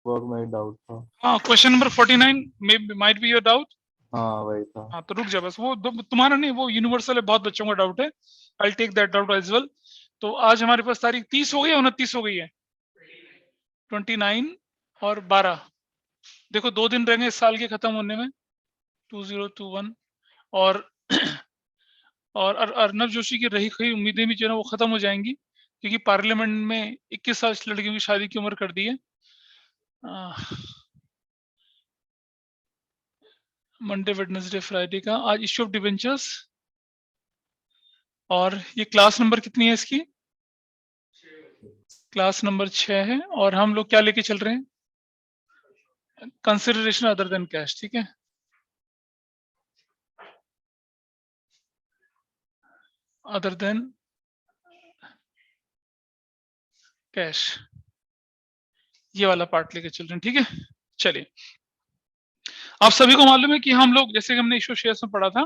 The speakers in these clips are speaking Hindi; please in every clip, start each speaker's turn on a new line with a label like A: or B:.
A: वो मेरा डाउट था।
B: हाँ, question number 49 might be your doubt.
A: हाँ वही था।
B: हाँ तो रुक जा बस, वो तुम्हारा नहीं, वो यूनिवर्सल है, बहुत बच्चों का डाउट है। I take that doubt as well. तो आज हमारे पास तारीख 30 हो गई है, 29 हो गई है, 29 और 12। देखो 2 दिन रहेंगे इस साल के खत्म होने में, 2021। और अर्नब जोशी की रही हुई उम्मीदें भी जो है ना वो खत्म हो जाएंगी, क्योंकि पार्लियामेंट में 21 साल लड़कियों की शादी की उम्र कर दी है। मंडे वेडनेसडे फ्राइडे का आज इश्यू ऑफ डिवेंचर्स। और ये क्लास नंबर कितनी है इसकी? क्लास नंबर 6 है। और हम लोग क्या लेके चल रहे हैं? Consideration other than cash. ठीक है, अदर देन कैश, ये वाला पार्ट लेके चल रहे हैं। ठीक है, चलिए। आप सभी को मालूम है कि हम लोग, जैसे कि हमने इशू शेयर्स में पढ़ा था,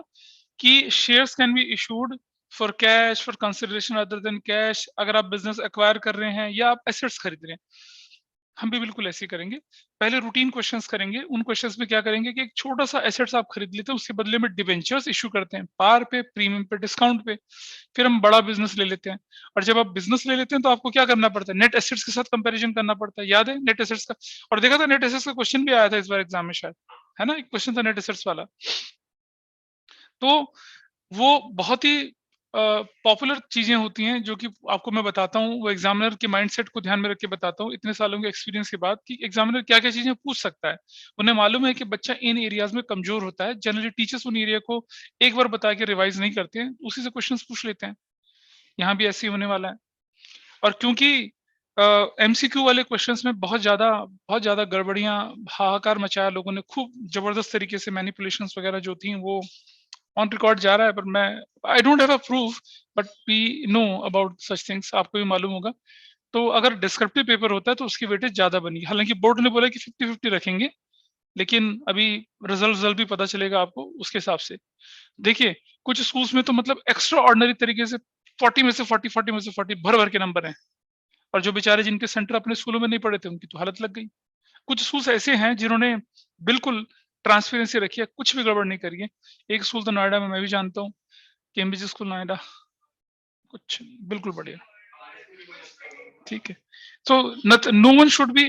B: कि shares can be issued for cash, for consideration other than cash, अगर आप बिजनेस एक्वायर कर रहे हैं या आप एसेट्स खरीद रहे हैं। हम भी बिल्कुल ऐसे ही करेंगे। पहले रूटीन क्वेश्चंस करेंगे। उन क्वेश्चंस में क्या करेंगे कि एक छोटा सा एसेट्स आप खरीद लेते हैं, उसके बदले में डिबेंचर्स इशू करते हैं, पार पे, प्रीमियम पे, डिस्काउंट पे। फिर हम बड़ा बिजनेस ले लेते हैं। और जब आप बिजनेस ले लेते हैं तो आपको क्या करना पड़ता है? नेट एसेट्स के साथ कंपैरिजन करना पड़ता है। याद है नेट एसेट्स का? और देखा था नेट एसेट्स का क्वेश्चन भी आया था इस बार एग्जाम में शायद, है ना? एक क्वेश्चन था नेट एसेट्स वाला। तो वो बहुत ही पॉपुलर चीजें होती हैं जो कि आपको मैं बताता हूँ, वो एग्जामिनर के माइंडसेट को ध्यान में रख के बताता हूँ इतने सालों के एक्सपीरियंस के बाद, कि एग्जामिनर क्या क्या चीजें पूछ सकता है। उन्हें मालूम है कि बच्चा इन एरियाज में कमजोर होता है, जनरली टीचर्स उन एरिया को एक बार बता के रिवाइज नहीं करते हैं, उसी से क्वेश्चन पूछ लेते हैं। यहाँ भी ऐसे ही होने वाला है। और क्योंकि एमसीक्यू वाले क्वेश्चंस में बहुत ज्यादा गड़बड़ियां, हाहाकार मचाया लोगों ने, खूब जबरदस्त तरीके से मैनिपुलेशंस वगैरह जो थी वो ऑन रिकॉर्ड जा रहा है। पर मैं, I don't have a proof, but we know about such things, आपको भी मालूम होगा। तो अगर डिस्क्रिप्टिव पेपर होता है तो उसकी वेटेज ज्यादा बनी। हालांकि बोर्ड ने बोला कि 50-50 रखेंगे, लेकिन अभी रिजल्ट भी पता चलेगा आपको उसके हिसाब से। देखिए कुछ स्कूल्स में तो मतलब एक्स्ट्रा ऑर्डिनरी तरीके से 40 में से 40, 40 में से 40 भर भर के नंबर हैं। और जो बेचारे जिनके सेंटर अपने स्कूलों में नहीं पढ़े थे उनकी तो हालत लग गई। कुछ स्कूल्स ऐसे हैं जिन्होंने बिल्कुल ट्रांसपेरेंसी रखी है, कुछ भी गड़बड़ नहीं करी है। एक स्कूल तो नोएडा में मैं भी जानता हूँ, केम्ब्रिज स्कूल नोएडा, कुछ बिल्कुल बढ़िया। ठीक है। So no one should be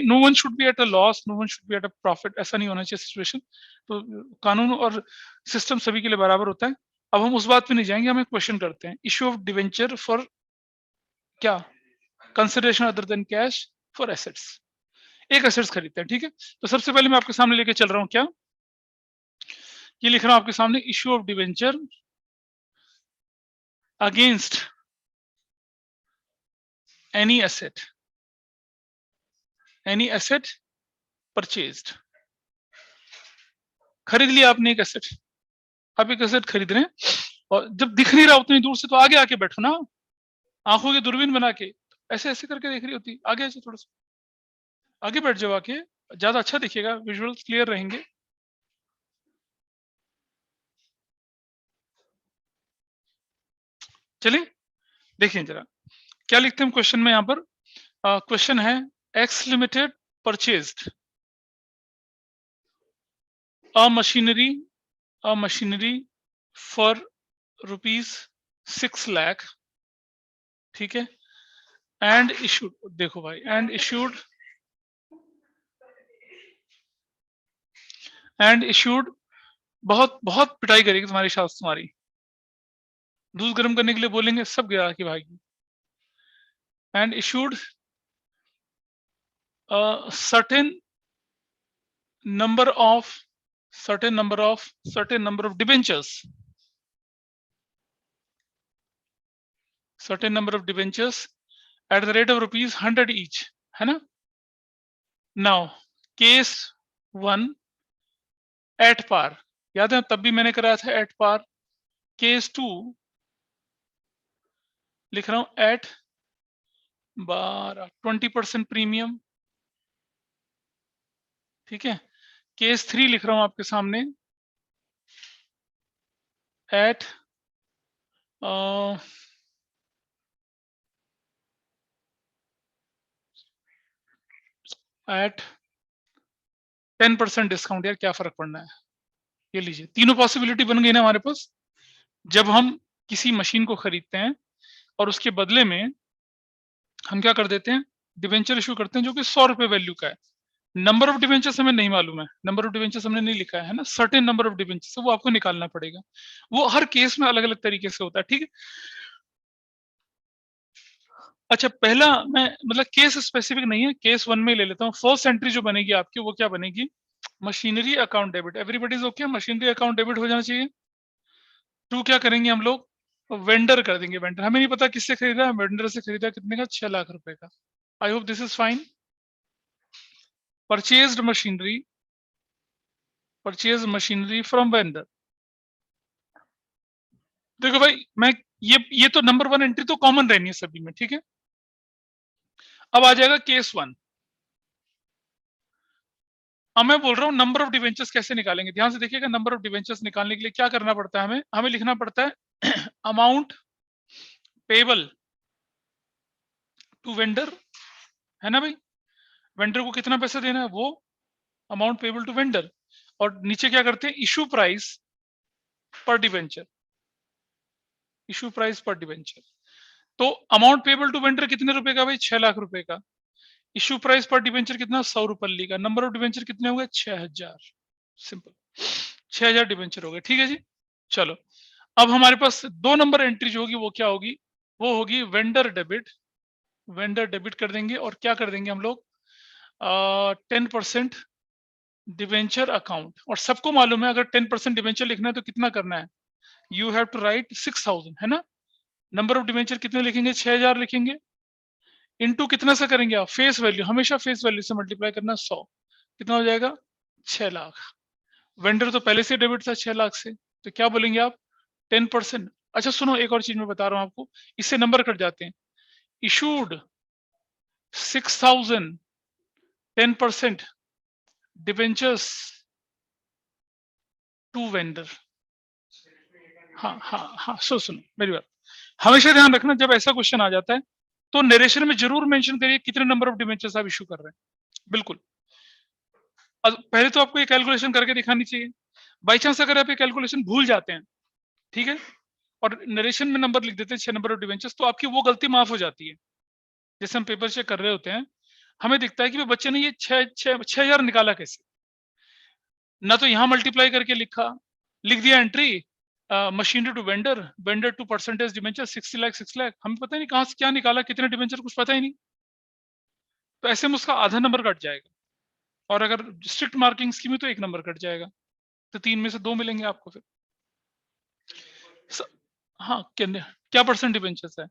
B: at a loss, no one should be at a profit, ऐसा नहीं होना चाहिए सिचुएशन। तो कानून और सिस्टम सभी के लिए बराबर होता है। अब हम उस बात पे नहीं जाएंगे, हम एक क्वेश्चन करते हैं। इश्यू ऑफ डिवेंचर फॉर क्या? Consideration other than cash for assets. एक एसेट्स खरीदते हैं, ठीक है। तो सबसे पहले मैं आपके सामने लेके चल रहा हूँ क्या, ये लिख रहा हूं आपके सामने, issue of debenture against any asset purchased. खरीद लिया आपने एक एसेट, आप एक एसेट खरीद रहे हैं, और जब दिख नहीं रहा उतनी दूर से तो आगे आके बैठो ना, आंखों की दूरबीन बना के, ऐसे ऐसे करके देख रही होती, आगे ऐसे थोड़ा सा आगे बैठ जाओ आके, ज्यादा अच्छा दिखेगा, विजुअल्स क्लियर रहेंगे। चलिए देखिए जरा क्या लिखते हैं क्वेश्चन में। यहाँ पर क्वेश्चन है, x limited purchased a machinery for ₹6 lakh, ठीक है, एंड इशूड, देखो भाई, एंड इशूड, बहुत बहुत पिटाई करेगी तुम्हारी सास, तुम्हारी दूध गर्म करने के लिए बोलेंगे, सब गिरा के भागी। And issued certain number of debentures, at the rate of ₹100 each, है ना। नाउ केस 1 एट पार, याद है तब भी मैंने कराया था एट पार। केस 2 लिख रहा हूं एट 20% प्रीमियम, ठीक है। केस 3 लिख रहा हूं आपके सामने एट 10% डिस्काउंट, यार क्या फर्क पड़ना है। ये लीजिए, तीनों पॉसिबिलिटी बन गई ना हमारे पास। जब हम किसी मशीन को खरीदते हैं और उसके बदले में हम क्या कर देते हैं, डिवेंचर इशू करते हैं जो कि 100 रुपए वैल्यू का है। नंबर ऑफ डिवेंचर्स हमें नहीं मालूम है, नंबर ऑफ डिवेंचर्स हमने नहीं लिखा है ना, सर्टेन नंबर ऑफ डिवेंचर्स वो आपको निकालना पड़ेगा। वो हर केस में अलग अलग तरीके से होता है, ठीक है। अच्छा, पहला मैं मतलब केस स्पेसिफिक नहीं है, केस 1 में ले लेता हूँ। फर्स्ट एंट्री जो बनेगी आपकी वो क्या बनेगी, machinery account debit. Everybody is okay, machinery account debit हो जाना चाहिए। 2 क्या करेंगे हम लोग, वेंडर कर देंगे। वेंडर हमें नहीं पता किससे खरीदा, वेंडर से खरीदा, कितने का, 6 लाख रुपए का। I hope this is fine. Purchased machinery, purchase machinery from vendor. देखो भाई, मैं ये तो नंबर 1 एंट्री तो कॉमन रहनी है सभी में, ठीक है। अब आ जाएगा केस 1। अब मैं बोल रहा हूँ नंबर ऑफ डिवेंचर्स कैसे निकालेंगे। ध्यान से देखिएगा, नंबर ऑफ डिवेंचर्स निकालने के लिए क्या करना पड़ता है, हमें हमें लिखना पड़ता है अमाउंट पेबल टू वेंडर, है ना भाई। वेंडर को कितना पैसा देना है, वो अमाउंट पेबल टू वेंडर। और नीचे क्या करते हैं, issue price per debenture, issue price per debenture. तो अमाउंट पेबल टू वेंडर कितने रुपए का भाई, 6 लाख रुपए का। इशू प्राइस पर डिवेंचर कितना, 100 रुपये का। नंबर ऑफ डिवेंचर कितने हो गए, 6000। सिंपल, 6000 डिवेंचर हो गए, ठीक है जी। चलो, अब हमारे पास 2 नंबर एंट्री जो होगी वो क्या होगी, वो होगी वेंडर डेबिट। वेंडर डेबिट कर देंगे और क्या कर देंगे हम लोग, 10% डिवेंचर अकाउंट। और सबको मालूम है अगर 10% डिवेंचर लिखना है तो कितना करना है, यू हैव टू राइट 6000, है ना। नंबर ऑफ डिवेंचर कितने लिखेंगे, 6000 लिखेंगे। इनटू कितना सा करेंगे आप, फेस वैल्यू, हमेशा फेस वैल्यू से मल्टीप्लाई करना, 100। कितना हो जाएगा, 6 लाख। वेंडर तो पहले से डेबिट था 6 लाख से, तो क्या बोलेंगे आप, 10%। अच्छा सुनो, एक और चीज मैं बता रहा हूँ आपको, इससे नंबर कट जाते हैं। Issued 6000, 10% debentures to vendor. हाँ हाँ हाँ, सुनो मेरी बात, हमेशा ध्यान रखना जब ऐसा क्वेश्चन आ जाता है तो नरेशन में जरूर मेंशन करिए कितने नंबर ऑफ डिवेंचर्स आप इशू कर रहे हैं। बिल्कुल, पहले तो आपको ये कैलकुलेशन करके दिखानी चाहिए। बाई चांस अगर आप ये कैलकुलेशन भूल जाते हैं, ठीक है, और नरेशन में नंबर लिख देते हैं 6 नंबर ऑफ डिवेंचर्स, तो आपकी वो गलती माफ हो जाती है। जैसे हम पेपर चेक कर रहे होते हैं, हमें दिखता है कि बच्चे ने ये 6000 निकाला कैसे, ना तो यहाँ मल्टीप्लाई करके लिख दिया entry, machinery to vendor, vendor to percentage debenture, 60 lakh 6 lakh, हमें पता ही नहीं कहाँ से क्या निकाला, कितने डिवेंचर, कुछ पता ही नहीं। तो ऐसे में उसका आधा नंबर कट जाएगा, और अगर स्ट्रिक्ट मार्किंग स्कीम में तो 1 नंबर कट जाएगा, तो 3 में से 2 मिलेंगे आपको फिर। हाँ, क्या परसेंट डिवेंचर्स है,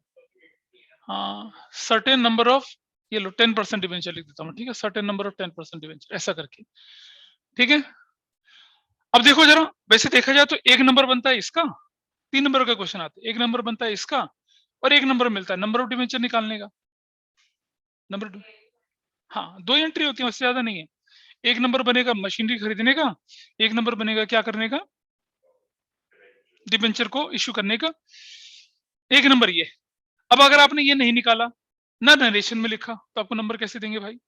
B: हाँ सर्टेन नंबर ऑफ, ये लो 10% डिवेंचर लिख देता हूँ, ठीक है, सर्टेन नंबर ऑफ 10% डिवेंचर, ऐसा करके, ठीक है। अब देखो जरा, वैसे देखा जाए तो 1 नंबर बनता है इसका, 3 नंबर का क्वेश्चन आता है, 1 नंबर बनता है इसका, और 1 नंबर मिलता है नंबर ऑफ डिवेंचर निकालने का। नंबर, हाँ 2 एंट्री होती है, उससे ज्यादा नहीं है। 1 नंबर बनेगा मशीनरी खरीदने का, 1 नंबर बनेगा क्या करने का, डिवेंचर को इश्यू करने का। 1 नंबर ये। अब अगर आपने ये नहीं निकाला, ना नरेशन में लिखा, तो आपको नंबर कैसे देंगे भाई,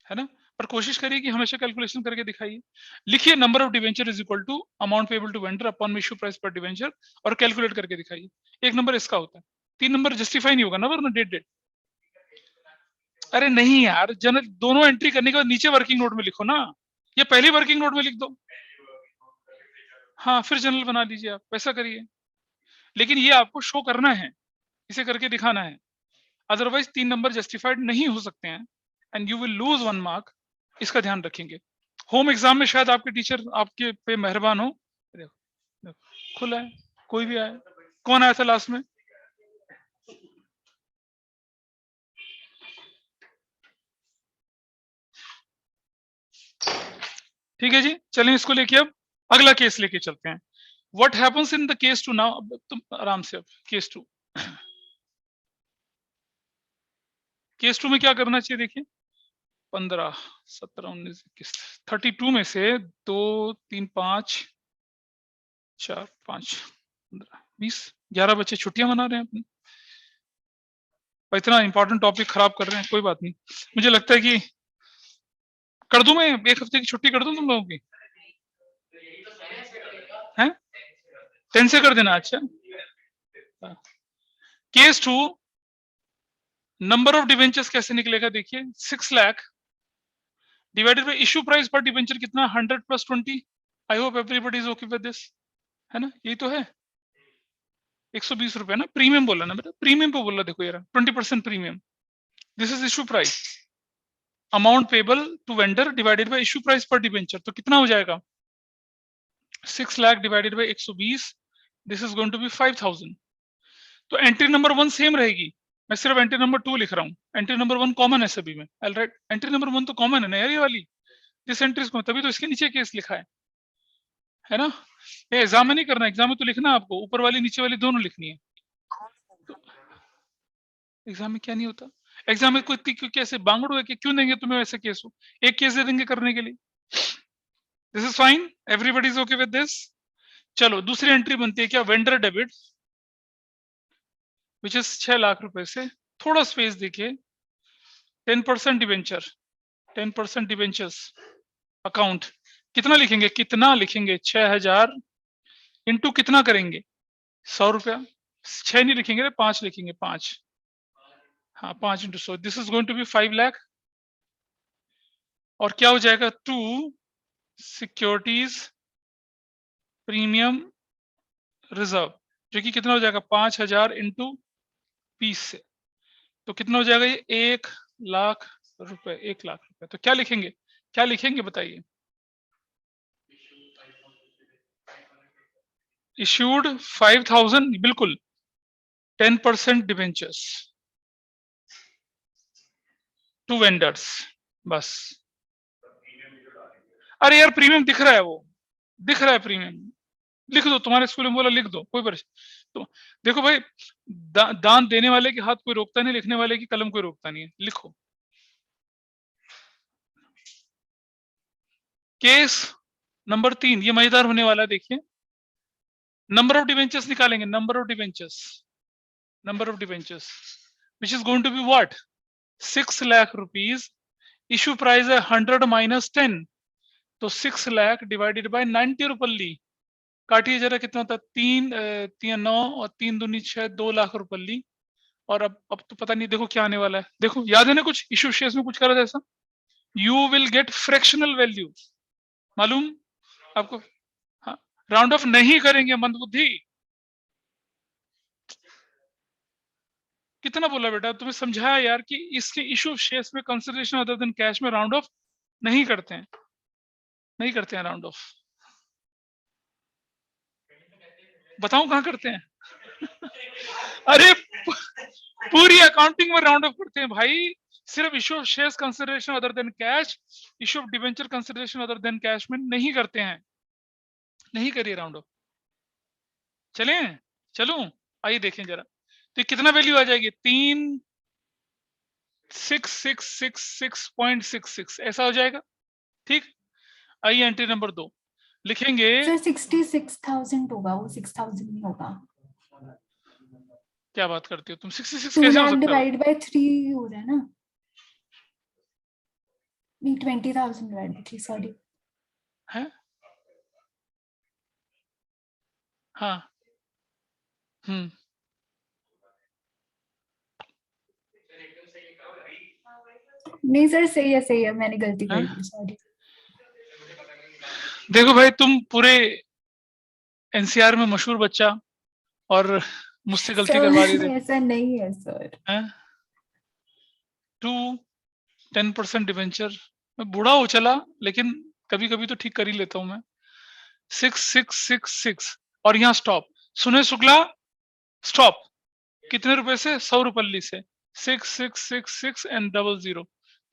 B: है ना। पर कोशिश करिए कि हमेशा कैलकुलेशन करके दिखाइए। लिखिए number of debenture is equal to amount payable to vendor upon issue price per debenture, और कैलकुलेट करके दिखाइए। 1 नंबर इसका होता है, 3 नंबर जस्टिफाई नहीं होगा ना, वरना डेट। अरे नहीं यार, जनरल दोनों एंट्री करने के बाद नीचे वर्किंग नोट में लिखो ना, ये पहली वर्किंग नोट में लिख दो, हाँ फिर जनरल बना लीजिए, आप वैसा करिए। लेकिन ये आपको शो करना है, इसे करके दिखाना है, अदरवाइज 3 नंबर जस्टिफाइड नहीं हो सकते हैं, and you will lose 1 mark. इसका ध्यान रखेंगे। होम एग्जाम में शायद आपके टीचर आपके पे मेहरबान हो। देखो, देखो खुला है, कोई भी आया, कौन आया था लास्ट में, ठीक है जी। चलिए इसको लेके अब अगला केस लेके चलते हैं। What happens in the case 2 now, तुम आराम से, अब केस 2, केस 2 में क्या करना चाहिए, देखिए 15, 17, 19, 21, 32 में से 2, 3, 5, 4, 5, 15, 20, 11 बच्चे छुट्टियां मना रहे हैं अपनी, और इतना इंपॉर्टेंट टॉपिक खराब कर रहे हैं। कोई बात नहीं, मुझे लगता है कि कर दूं मैं 1 हफ्ते की छुट्टी कर दूं तुम लोगों की? हैं 10 से कर देना। अच्छा केस 2 नंबर ऑफ डिवेंचर्स कैसे निकलेगा देखिए 6 lakh divided by issue price per debenture कितना 100 + 20। I hope everybody is okay with this, है ना? यही तो है 120 रुपए ना, प्रीमियम बोला ना बेटा, प्रीमियम पे बोला देखो यार 20% premium. This is issue price, amount payable to vendor divided by issue price per debenture, तो कितना हो जाएगा 6 lakh divided by 120, this is going to be 5000। तो एंट्री नंबर 1 सेम रहेगी, मैं सिर्फ एंट्री नंबर 2 लिख रहा हूँ, एंट्री नंबर 1 कॉमन है सभी में। ऑलराइट, एंट्री नंबर 1 तो कॉमन है ना यार, ये वाली दिस एंट्रीज को, तभी तो इसके नीचे केस लिखा है ना? ये एग्जाम में नहीं करना, एग्जाम में तो लिखना आपको, ऊपर वाली नीचे वाली दोनों लिखनी है। तो एग्जाम में क्या नहीं होता, एग्जाम में कोई कैसे बांगड़ो है कि क्यों देंगे तुम्हें वैसे केस हो, एक केस दे देंगे करने के लिए। This is fine, everybody is okay with this. चलो दूसरी एंट्री बनती है क्या, vendor debit which is 6 lakh रुपए से, थोड़ा स्पेस देखिए 10% डिवेंचर, 10% डिवेंचर्स अकाउंट, कितना लिखेंगे, कितना लिखेंगे 6000 इंटू कितना करेंगे 100 रुपया, 6 नहीं लिखेंगे 5 लिखेंगे, 5, हाँ 5 into 100, this is going to be 5 lakh. और क्या हो जाएगा 2 सिक्योरिटीज प्रीमियम रिजर्व, जो कि कितना हो जाएगा 5000 इंटू 20 से, तो कितना हो जाएगा ये 1 लाख रुपए, 1 लाख रुपए। तो क्या लिखेंगे, क्या लिखेंगे बताइए, इश्यूड 5000, बिल्कुल 10% डिवेंचर्स टू वेंडर्स, बस। अरे यार प्रीमियम दिख रहा है, वो दिख रहा है प्रीमियम, लिख दो, तुम्हारे स्कूल में बोला लिख दो, कोई परेशानी तो देखो भाई, दान देने वाले के हाथ कोई रोकता नहीं, लिखने वाले की कलम कोई रोकता नहीं है, लिखो। केस नंबर 3 ये मजेदार होने वाला है, देखिए नंबर ऑफ डिवेंचर्स निकालेंगे, number of debentures, number of debentures which is going to be what 6 lakh rupees, issue price है 100 माइनस 10, तो 6 लाख डिवाइडेड बाय 90 रुपल्ली, काटिए जरा कितना होता है, 3 9 और 3 दूनी 6, 2 लाख रुपल्ली। और अब तो पता नहीं, देखो क्या आने वाला है, देखो याद है ना कुछ इश्यू शेयर्स में कुछ करा था ऐसा, you will get fractional value, मालूम आपको? हाँ, राउंड ऑफ नहीं करेंगे मंदबुद्धि, कितना बोला बेटा तुम्हें समझाया यार कि इसके इश्यू शेयर्स में कंसिडरेशन अदर देन कैश में राउंड ऑफ नहीं करते हैं, नहीं करते हैं राउंड ऑफ। बताऊं कहां करते हैं? अरे पूरी अकाउंटिंग में राउंड ऑफ करते हैं भाई, सिर्फ issue of shares consideration other than cash, issue of debenture consideration other than cash में नहीं करते हैं, नहीं करिए राउंड ऑफ। चलें, चलूं, आइए देखें जरा, तो कितना वैल्यू आ जाएगी 36666.66 ऐसा हो जाएगा, ठीक। आइए एंट्री नंबर 2 लिखेंगे,
C: सर 66,000 होगा, वो 6,000 नहीं होगा।
B: क्या बात करती हो तुम, 66
C: 2
B: कैसे हो
C: लाख
B: सकता है?
C: डिवाइड बाय 3 हो रहा है ना, नहीं 20,000 डिवाइड बाय 3, सॉरी
B: है, हाँ,
C: नहीं सर सही है, मैंने गलती कर दी, सॉरी।
B: देखो भाई तुम पूरे एनसीआर में मशहूर बच्चा और मुझसे गलती करवा रही थी,
C: ऐसा नहीं है सर।
B: 2 10% डिवेंचर, मैं बूढ़ा हो चला लेकिन कभी कभी तो ठीक कर ही लेता हूं मैं, 6666 और यहाँ स्टॉप, सुने शुक्ला स्टॉप, कितने रुपए से 100 रुपल्ली से, 6666 एंड 00,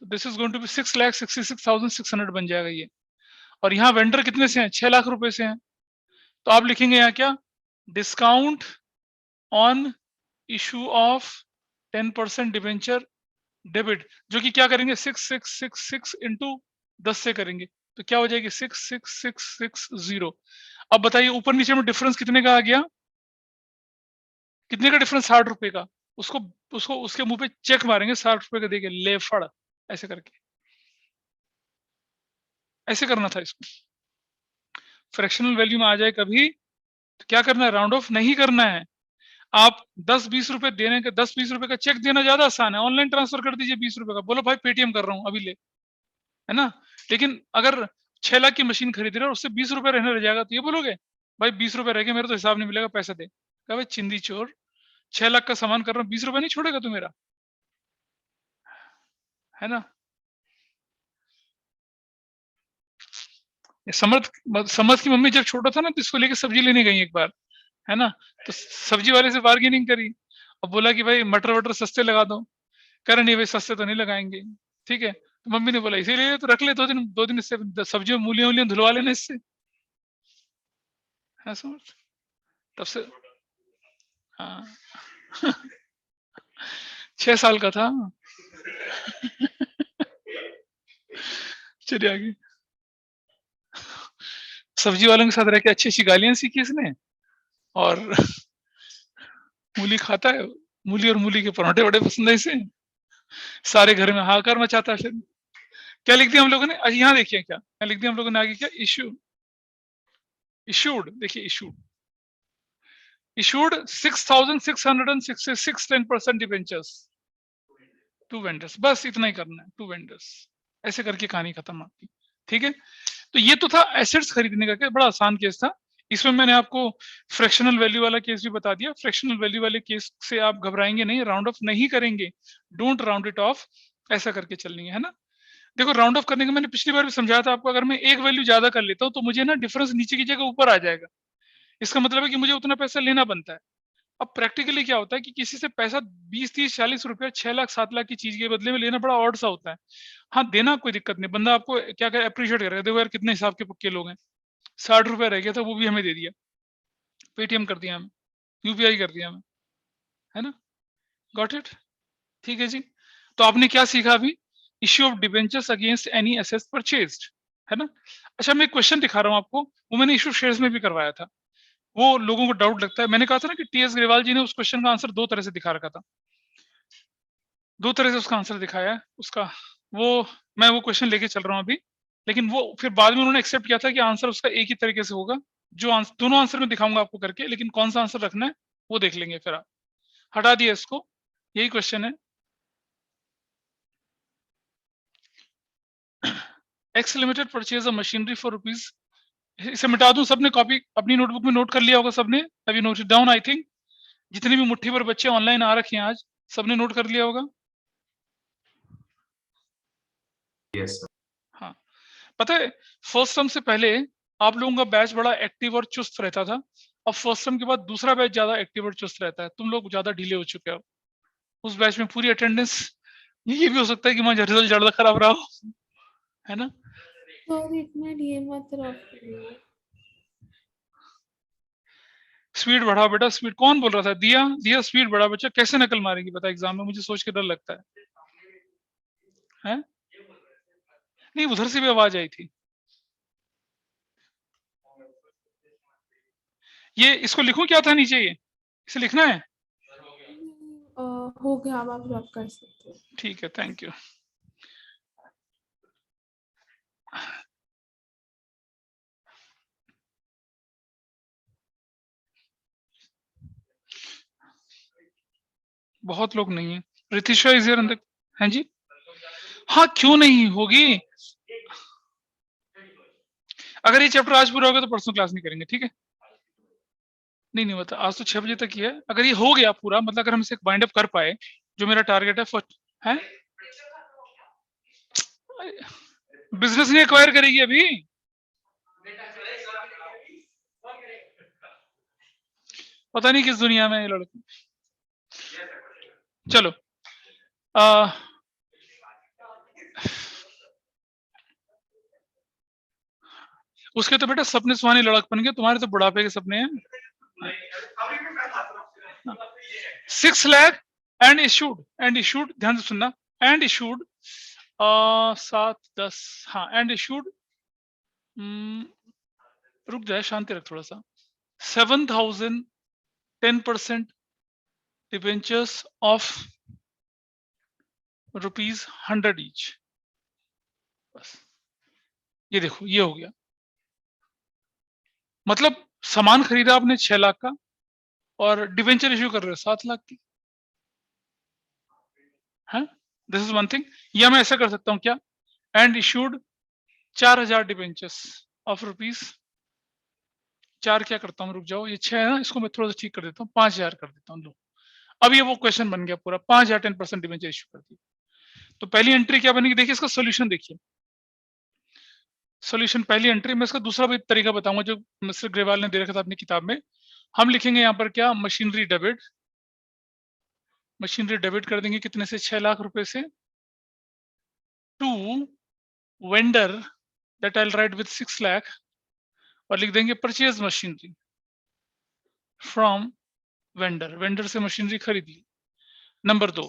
B: तो this is going to be 6,66,600 बन जाएगा ये। और यहाँ वेंडर कितने से हैं 6 लाख रुपए से हैं, तो आप लिखेंगे यहाँ क्या, discount on issue of 10% debenture debit, जो कि क्या करेंगे 6666 इंटू 10 से करेंगे, तो क्या हो जाएगी 66660। अब बताइए ऊपर नीचे में डिफरेंस कितने का आ गया, कितने का डिफरेंस 60 रुपए का, उसको उसको उसके मुंह पे चेक मारेंगे 60 रुपए का देके ले फड़ ऐसे करके, ऐसे करना था इसको। फ्रैक्शनल वैल्यू में आ जाए कभी तो क्या करना है, राउंड ऑफ नहीं करना है। आप 10-20 रुपए देने का, 10-20 रुपए का चेक देना ज्यादा आसान है, ऑनलाइन ट्रांसफर कर दीजिए 20 रुपए का, बोलो भाई पेटीएम कर रहा हूँ अभी ले, है ना। लेकिन अगर 6 लाख की मशीन खरीद रहे हो और उससे 20 रुपए रहने रह जाएगा तो ये बोलोगे भाई 20 रुपए रह गए मेरे तो हिसाब नहीं मिलेगा, पैसे दे। कहा भाई चिंदी चोर, 6 लाख का सामान कर रहा हूँ, 20 रुपए नहीं छोड़ेगा तू मेरा, है ना। समर्थ समर्थ की मम्मी जब छोटा था ना तो इसको लेके सब्जी लेने गई एक बार, है ना। तो सब्जी वाले से बार्गेनिंग करी और बोला कि भाई मटर वटर सस्ते लगा दो। कह रहे नहीं भाई सस्ते तो नहीं लगाएंगे, ठीक है। तो मम्मी ने बोला इसीलिए तो रख ले 2 दिन इससे सब्जियों मूलियां वूलियां धुलवा लेना इससे, है समर्थ। तब से हाँ 6 साल का था। चलिए आगे। सब्जी वालों के साथ रह के अच्छी अच्छी गालियां सीखी इसने, और मूली खाता है, मूली और मूली के पराठे बड़े पसंद है इसे, सारे घर में हाहाकार मचाता है। फिर क्या लिख दिया हम लोगों ने, यहाँ देखिए क्या लिख दिया हम लोगों ने आगे, क्या इशूड देखिए इशूड 6,666 10% डिबेंचर्स टू वेंडर्स, बस इतना ही करना है, टू वेंडर्स, ऐसे करके कहानी खत्म आपकी, ठीक है। तो ये तो था एसेट्स खरीदने का, क्या बड़ा आसान केस था। इसमें मैंने आपको फ्रैक्शनल वैल्यू वाला केस भी बता दिया। फ्रैक्शनल वैल्यू वाले केस से आप घबराएंगे नहीं, राउंड ऑफ नहीं करेंगे, डोंट राउंड इट ऑफ, ऐसा करके चलनी है ना। देखो राउंड ऑफ करने का मैंने पिछली बार भी समझाया था आपको, अगर मैं एक वैल्यू ज्यादा कर लेता हूँ तो मुझे ना डिफरेंस नीचे की जगह ऊपर आ जाएगा, इसका मतलब है कि मुझे उतना पैसा लेना बनता है। अब प्रैक्टिकली क्या होता है कि किसी से पैसा 20-30-40 रुपया 6 लाख 7 लाख की चीज के बदले में लेना बड़ा ऑड सा होता है। हाँ देना कोई दिक्कत नहीं, बंदा आपको क्या क्या अप्रिशिएट करेगा, देखो यार कितने हिसाब के पक्के लोग हैं, 60 रुपया रह गया था वो भी हमें दे दिया, पेटीएम कर दिया हमें, यूपीआई कर दिया हमें, है ना। गॉट इट, ठीक है जी। तो आपने क्या सीखा अभी, issue of debentures against any assets purchased, है ना। अच्छा मैं एक क्वेश्चन दिखा रहा हूँ आपको, वो मैंने इशू शेयर्स में भी करवाया था, वो लोगों को डाउट लगता है। मैंने कहा था ना कि टीएस ग्रेवाल जी ने उस क्वेश्चन का आंसर 2 तरह से दिखा रखा था, 2 तरह से उसका आंसर दिखाया है उसका, वो मैं वो क्वेश्चन लेके चल रहा हूँ अभी। लेकिन वो फिर बाद में उन्होंने एक्सेप्ट किया था कि आंसर उसका एक ही तरीके से होगा, जो आंसर दोनों आंसर में दिखाऊंगा आपको करके, लेकिन कौन सा आंसर रखना है वो देख लेंगे। फिर आप हटा दिए इसको, यही क्वेश्चन है। X limited purchase a machinery for rupees, इसे मिटा दूं, सबने कॉपी अपनी नोटबुक में नोट कर लिया होगा सबने, अभी note it down I think, जितने भी मुट्ठी भर बच्चे ऑनलाइन आ रखे हैं आज, सबने नोट कर लिया होगा।
A: Yes sir.
B: हाँ पता है फर्स्ट टर्म से पहले आप लोगों का बैच बड़ा एक्टिव और चुस्त रहता था, अब फर्स्ट टर्म के बाद दूसरा बैच ज्यादा एक्टिव और चुस्त रहता है, तुम लोग ज्यादा ढीले हो चुके हो। उस बैच में पूरी अटेंडेंस, ये भी हो सकता है कि वहां रिजल्ट ज्यादा खराब रहा हो, है ना।
D: सर इतना ये मत रखो।
B: स्पीड बढ़ाओ बेटा, स्पीड कौन बोल रहा था, दिया दिया स्पीड बढ़ा, बच्चा कैसे नकल मारेगी पता एग्जाम में, मुझे सोच के डर लगता है? नहीं उधर से भी आवाज आई थी। ये इसको लिखूं क्या था नीचे, ये इसे लिखना है?
D: हो गया, अब आप रब कर सकते हो।
B: ठीक है थैंक यू। बहुत लोग नहीं है, रितिशा इज हियर अंदर, हैं जी। हाँ क्यों नहीं होगी, अगर ये चैप्टर आज पूरा होगा तो परसों क्लास नहीं करेंगे, ठीक है। नहीं नहीं बता, आज तो 6 बजे तक ही है, अगर ये हो गया पूरा मतलब अगर हम इसे बाइंड अप कर पाए, जो मेरा टारगेट है फर्स्ट है, बिजनेस नहीं एक्वायर करेगी अभी, पता नहीं किस दुनिया में ये लड़के। चलो उसके तो बेटा सपने सुहाने लड़कपन के, तुम्हारे तो बुढ़ापे के सपने हैं। 6 लाख एंड इशूड ध्यान से सुनना, एंड इशूड 7-10, हाँ एंड इशूड, रुक जाए शांति रख थोड़ा सा, 7,000 10% डिबेंचर्स ऑफ ₹100 ईच, बस ये देखो ये हो गया, मतलब सामान खरीदा आपने 6 लाख का और डिबेंचर इश्यू कर रहे हो 7 लाख की, है? This is one thing. या मैं ऐसा कर सकता हूँ क्या, and issued 4000 debentures of rupees 4, क्या करता हूँ, रुक जाओ, ये 6 है ना, इसको मैं थोड़ा सा ठीक कर देता हूँ, 5000 कर देता हूँ। लो अब ये वो क्वेश्चन बन गया पूरा, 5000 10% डिबेंचर इश्यू कर दी। तो पहली एंट्री क्या बनेगी, देखिए इसका सोल्यूशन देखिए, सोल्यूशन पहली एंट्री में, इसका दूसरा भी तरीका बताऊंगा जो मिस्टर ग्रेवाल ने दे रखा था अपनी किताब में। हम लिखेंगे यहाँ पर क्या, मशीनरी डेबिट, मशीनरी डेबिट कर देंगे कितने से, 6 लाख रुपए से, to vendor that I will write with 6 lakh, और लिख देंगे purchase machinery from vendor, vendor से मशीनरी खरीद ली। नंबर 2,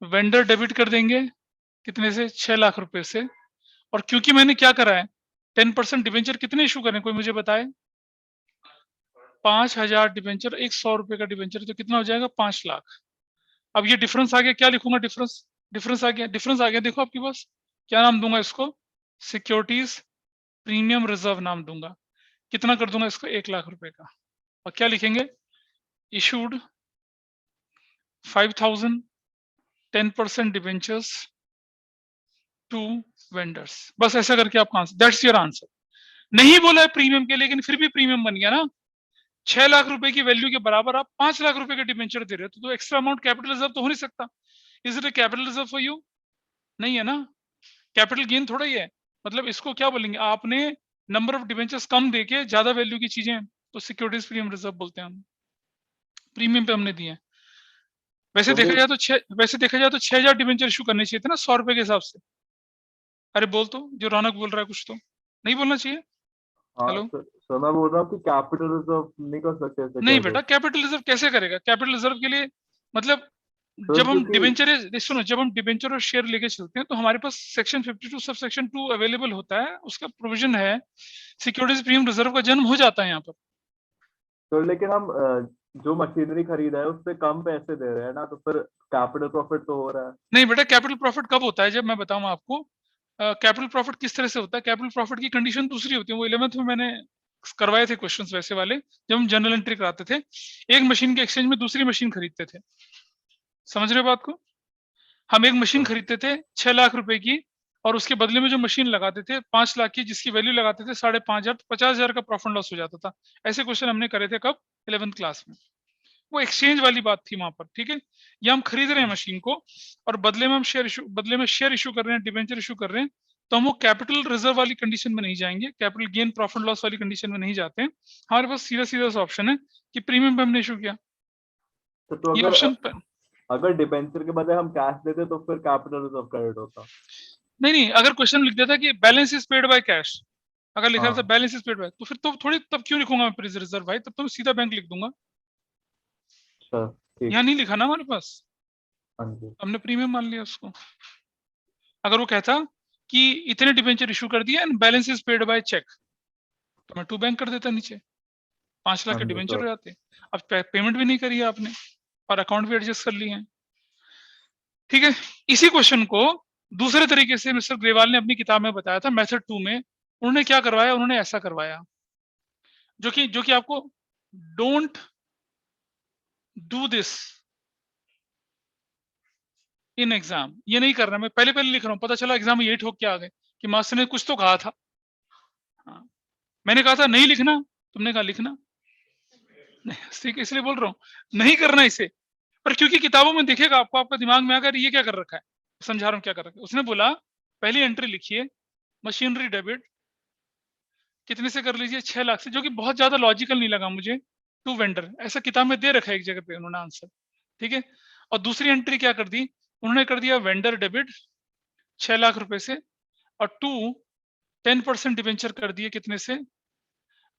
B: वेंडर डेबिट कर देंगे कितने से, 6 लाख रुपए से, और क्योंकि मैंने क्या करा है, 10% डिबेंचर कितने इशू करें, कोई मुझे बताए, 5000 डिबेंचर, 100 रुपए का डिबेंचर, तो कितना हो जाएगा, 5 लाख। अब ये डिफरेंस आ गया, क्या लिखूंगा, डिफरेंस, डिफरेंस आ गया, डिफरेंस आ गया, देखो आपके पास, क्या नाम दूंगा इसको, सिक्योरिटीज प्रीमियम रिजर्व नाम दूंगा, कितना कर दूंगा इसको, 1 लाख रुपए का, और क्या लिखेंगे, इशूड 5000 10% डिबेंचर्स टू वेंडर्स, बस ऐसा करके आपका आंसर, दैट्स योर आंसर। नहीं बोला है प्रीमियम के, लेकिन फिर भी प्रीमियम बन गया ना, 6 लाख रुपए की वैल्यू के बराबर आप 5 लाख रुपए का डिबेंचर दे रहे हो, तो एक्स्ट्रा अमाउंट कैपिटल रिजर्व तो हो नहीं सकता। Is it a capital reserve for you, नहीं है ना, कैपिटल गेन थोड़ा ही है, मतलब इसको क्या बोलेंगे, आपने नंबर ऑफ डिबेंचर्स कम देके ज्यादा वैल्यू की चीजें, तो सिक्योरिटीज प्रीमियम रिजर्व बोलते हैं हम, प्रीमियम पे हमने दिए हैं। वैसे देखा जाए तो 6000 डिबेंचर इशू करने चाहिए थे ना 100 रुपए के हिसाब से। अरे बोल, तो जो रौनक बोल रहा है कुछ तो नहीं बोलना चाहिए।
E: हाँ
B: हेलो,
E: सर, मैं बोल रहा हूँ कि कैपिटल रिजर्व नहीं कर सकते ऐसे
B: नहीं
E: कैसे?
B: बेटा, कैपिटल रिजर्व कैसे करेगा, कैपिटल रिजर्व के लिए मतलब
E: सर
B: जब हम
E: क्योंकि
B: डिबेंचर, सुनो, जब हम डिबेंचर और शेयर लेके चलते हैं तो हमारे पास सेक्शन 52 सब सेक्शन 2 अवेलेबल होता है, उसका प्रोविजन है, सिक्योरिटीज प्रीमियम रिजर्व का जन्म हो जाता है यहाँ पर।
E: तो लेकिन हम जो मशीनरी खरीदा है उससे कम पैसे दे रहे हैं ना, तो फिर कैपिटल प्रॉफिट तो हो रहा है।
B: नहीं बेटा, कैपिटल प्रॉफिट कब होता है, जब मैं बताऊं आपको, कैपिटल प्रॉफिट किस तरह से होता है, कैपिटल प्रॉफिट की कंडीशन दूसरी होती है, वो 11th में मैंने करवाए थे क्वेश्चंस वैसे वाले, जब हम जनरल एंट्री कराते थे, एक मशीन के एक्सचेंज में दूसरी मशीन खरीदते थे, समझ रहे हो बात को, हम एक मशीन
E: हाँ।
B: खरीदते थे 6 लाख रुपए की, और उसके बदले में जो मशीन लगाते थे 5 लाख की, जिसकी वैल्यू लगाते थे 5,500, 50,000 का प्रॉफिट लॉस हो जाता था। ऐसे क्वेश्चन हमने करे थे कब, 11th क्लास में, वो एक्सचेंज वाली बात थी वहां पर, ठीक है। ये हम खरीद रहे हैं मशीन को, और बदले में हम शेयर इशू कर रहे हैं, डिबेंचर इशू कर रहे हैं, तो हम वो कैपिटल रिजर्व वाली कंडीशन में नहीं जाएंगे, कैपिटल गेन प्रॉफिट लॉस वाली कंडीशन में नहीं जाते हैं। हमारे पास सीधा सीधा सा ऑप्शन है कि प्रीमियम पे हमने इशू किया,
E: तो
B: ये ऑप्शन पर।
E: अगर डिबेंचर के बदले हम कैश देते तो फिर कैपिटल रिजर्व क्रेडिट होता।
B: नहीं, अगर क्वेश्चन लिख देता कि balance is paid by cash, अगर लिखा था
E: हाँ
B: बैलेंस इज पेड बाय, तो फिर तो थोड़ी, तब क्यों लिखूंगा मैं रिजर्व भाई, तब तो मैं सीधा बैंक लिख दूंगा,
E: सर, ठीक।
B: यहाँ नहीं लिखा ना हमारे पास,
E: हाँ जी।
B: हमने प्रीमियम मान लिया उसको। अगर वो कहता कि इतने डिबेंचर इशू कर दिए and balance is paid by cheque, तो मैं टू बैंक कर देता नीचे, 5 लाख
E: हाँ
B: के
E: जी
B: डिबेंचर
E: सर।
B: हो जाते। अब पेमेंट भी नहीं करी है आपने, और अकाउंट भी एडजस्ट कर लिए हैं, ठीक है। इसी क्वेश्चन को दूसरे तरीके से मिस्टर ग्रेवाल ने अपनी किताब में बताया था, मेथड 2 में उन्होंने क्या करवाया, उन्होंने ऐसा करवाया, जो कि आपको, don't do this in exam, ये नहीं करना, मैं पहले लिख रहा हूँ, पता चला एग्जाम में यही ठोक के आ गए कि मास्टर ने कुछ तो कहा था। हाँ, मैंने कहा था नहीं लिखना, तुमने कहा लिखना, ठीक है, इसलिए बोल रहा हूँ नहीं करना इसे, पर क्योंकि किताबों में दिखेगा आपको, आपका दिमाग में आकर ये क्या कर रखा है, समझा रहा हूँ क्या कर रखा है। उसने बोला पहली एंट्री लिखिए, मशीनरी डेबिट कितने से कर लीजिए, 6 लाख से, जो कि बहुत ज्यादा लॉजिकल नहीं लगा मुझे, टू वेंडर, ऐसा किताब में दे रखा है एक जगह पे उन्होंने आंसर, ठीक है। और दूसरी एंट्री क्या कर दी, उन्होंने कर दिया वेंडर डेबिट 6 लाख रुपए से, और 10% डिबेंचर कर दिए कितने से,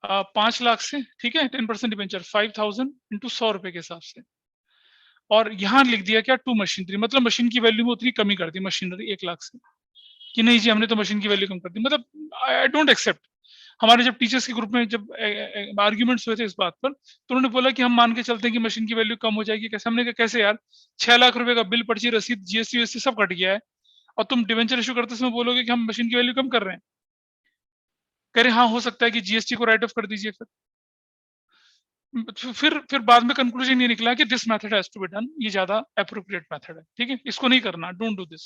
B: 5 लाख से, ठीक है, 10% डिबेंचर 5000 इंटू 100 रुपए के हिसाब से, और यहाँ लिख दिया क्या, टू मशीनरी, मतलब मशीन की वैल्यू में उतनी कमी कर दी मशीनरी 1 लाख से, कि नहीं जी हमने तो मशीन की वैल्यू कम कर दी, मतलब आई डोंट एक्सेप्ट। हमारे जब टीचर्स के ग्रुप में जब आर्ग्यूमेंट्स हुए थे इस बात पर, तो उन्होंने बोला कि हम मान के चलते हैं कि मशीन की वैल्यू कम हो जाएगी, कैसे, हमने कहा कैसे यार, 6 लाख रुपए का बिल, पर्ची, रसीद, जीएसटी सब कट गया है, और तुम डिवेंचर इशू करते समय बोलोगे कि हम मशीन की वैल्यू कम कर रहे हैं, कह रहे हाँ हो सकता है कि जीएसटी को राइट ऑफ कर दीजिए। फिर बाद में कंक्लूजन ये निकला कि this method has to be done, ये ज्यादा अप्रोप्रिएट मेथड है, ठीक है, इसको नहीं करना, डोंट डू दिस,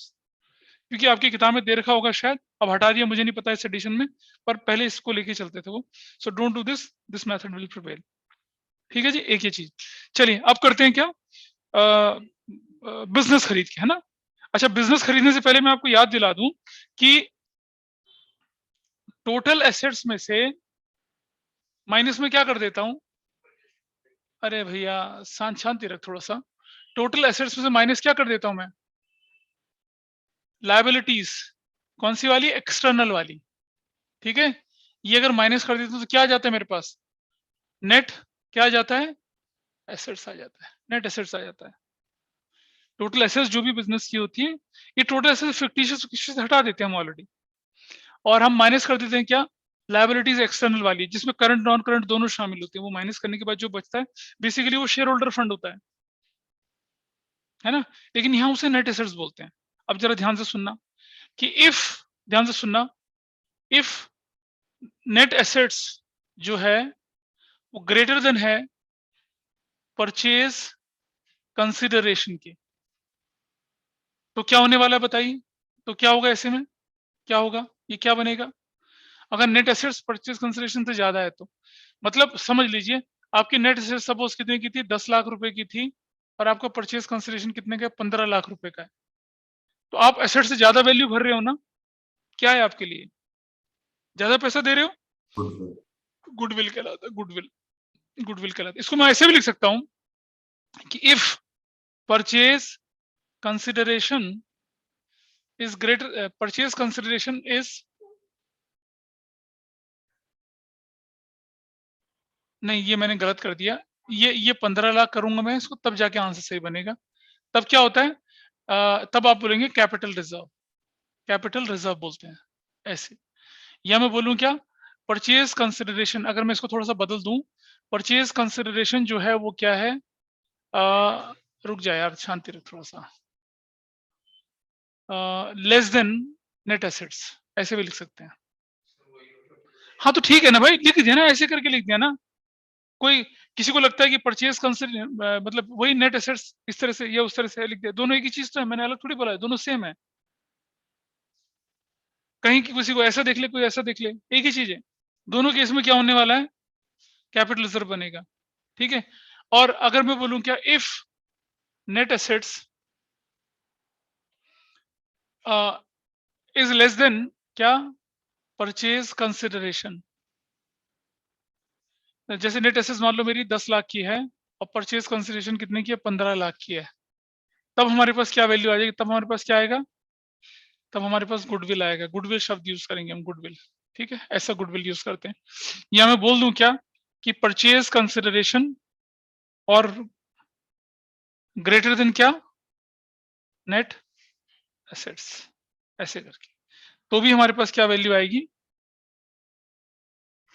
B: क्योंकि आपकी किताब में दे रखा होगा शायद, अब हटा दिया मुझे नहीं पता इस एडिशन में, पर पहले इसको लेके चलते थे वो। So don't do this, this method will prevail, ठीक है जी, एक ये चीज। चलिए अब करते हैं क्या, बिजनेस खरीद के, है ना। अच्छा, बिजनेस खरीदने से पहले मैं आपको याद दिला दूं कि टोटल एसेट्स में से माइनस में क्या कर देता हूं, अरे भैया शांति रख थोड़ा सा, टोटल एसेट्स में से माइनस क्या कर देता हूं मैं, लायबिलिटीज, कौन सी वाली, एक्सटर्नल वाली, ठीक है। ये अगर माइनस कर देता हूं तो क्या आ जाता है मेरे पास, नेट क्या आ जाता है, एसेट्स आ जाता है, नेट एसेट्स आ जाता है। टोटल एसेट्स जो भी बिजनेस की होती है, ये टोटल एसेट्स फिक्टिशियस हटा देते हैं हम ऑलरेडी, और हम माइनस कर देते हैं क्या, लायबिलिटीज एक्सटर्नल वाली, जिसमें करंट नॉन करंट दोनों शामिल होते हैं। वो माइनस करने के बाद जो बचता है बेसिकली वो शेयर होल्डर फंड होता है ना, लेकिन यहाँ उसे नेट एसेट्स बोलते हैं। अब जरा ध्यान से सुनना कि ध्यान से सुनना, इफ नेट एसेट्स जो है वो ग्रेटर देन है परचेज कंसिडरेशन के, तो क्या होने वाला है बताइए, तो क्या होगा ऐसे में, क्या होगा, ये क्या बनेगा, अगर नेट एसेट्स परचेज कंसिडरेशन से ज्यादा है तो, मतलब समझ लीजिए आपकी नेट एसेट्स सपोज कितने की थी, 10 लाख रुपए की थी, और आपका परचेज कंसिडरेशन कितने का, 15 लाख रुपए का है, तो आप एसेट से ज्यादा वैल्यू भर रहे हो ना, क्या है आपके लिए, ज्यादा पैसा दे रहे हो, गुडविल कहलाता है, गुडविल कहलाता है। इसको मैं ऐसे भी लिख सकता हूं कि if purchase consideration is greater, purchase consideration is, नहीं ये मैंने गलत कर दिया, ये 15 लाख करूंगा मैं इसको, तब जाके आंसर सही बनेगा। तब क्या होता है, तब आप बोलेंगे कैपिटल रिजर्व बोलते हैं ऐसे, या मैं बोलूं क्या, परचेज कंसिडरेशन, अगर मैं इसको थोड़ा सा बदल दूं, परचेज कंसिडरेशन जो है वो क्या है, रुक जाए यार, शांति रख थोड़ा सा, लेस देन नेट एसेट्स, ऐसे भी लिख सकते हैं। हाँ तो ठीक है ना भाई, लिख दिया ना, ऐसे करके लिख दिया ना, कोई किसी को लगता है कि परचेज कंसिडर मतलब वही नेट एसेट्स इस तरह से या उस तरह से लिख दिया, दोनों एक ही चीज तो है, मैंने अलग थोड़ी बोला है, दोनों सेम है, कहीं किसी को ऐसा देख ले कोई ऐसा देख ले, एक ही चीज है, दोनों केस में क्या होने वाला है, कैपिटल रिजर्व बनेगा, ठीक है। और अगर मैं बोलूं क्या, if net assets is less than क्या, परचेज कंसिडरेशन, जैसे नेट एसेट्स मान लो मेरी 10 लाख की है और परचेज कंसिडरेशन कितने की है, 15 लाख की है, तब हमारे पास क्या वैल्यू आ जाएगी, तब हमारे पास क्या आएगा, तब हमारे पास गुडविल आएगा, गुडविल शब्द यूज करेंगे हम, गुडविल, ठीक है, ऐसा गुडविल यूज करते हैं। या मैं बोल दूं क्या कि परचेज कंसिडरेशन और ग्रेटर देन क्या, नेट एसेट्स, ऐसे करके, तो भी हमारे पास क्या वैल्यू आएगी,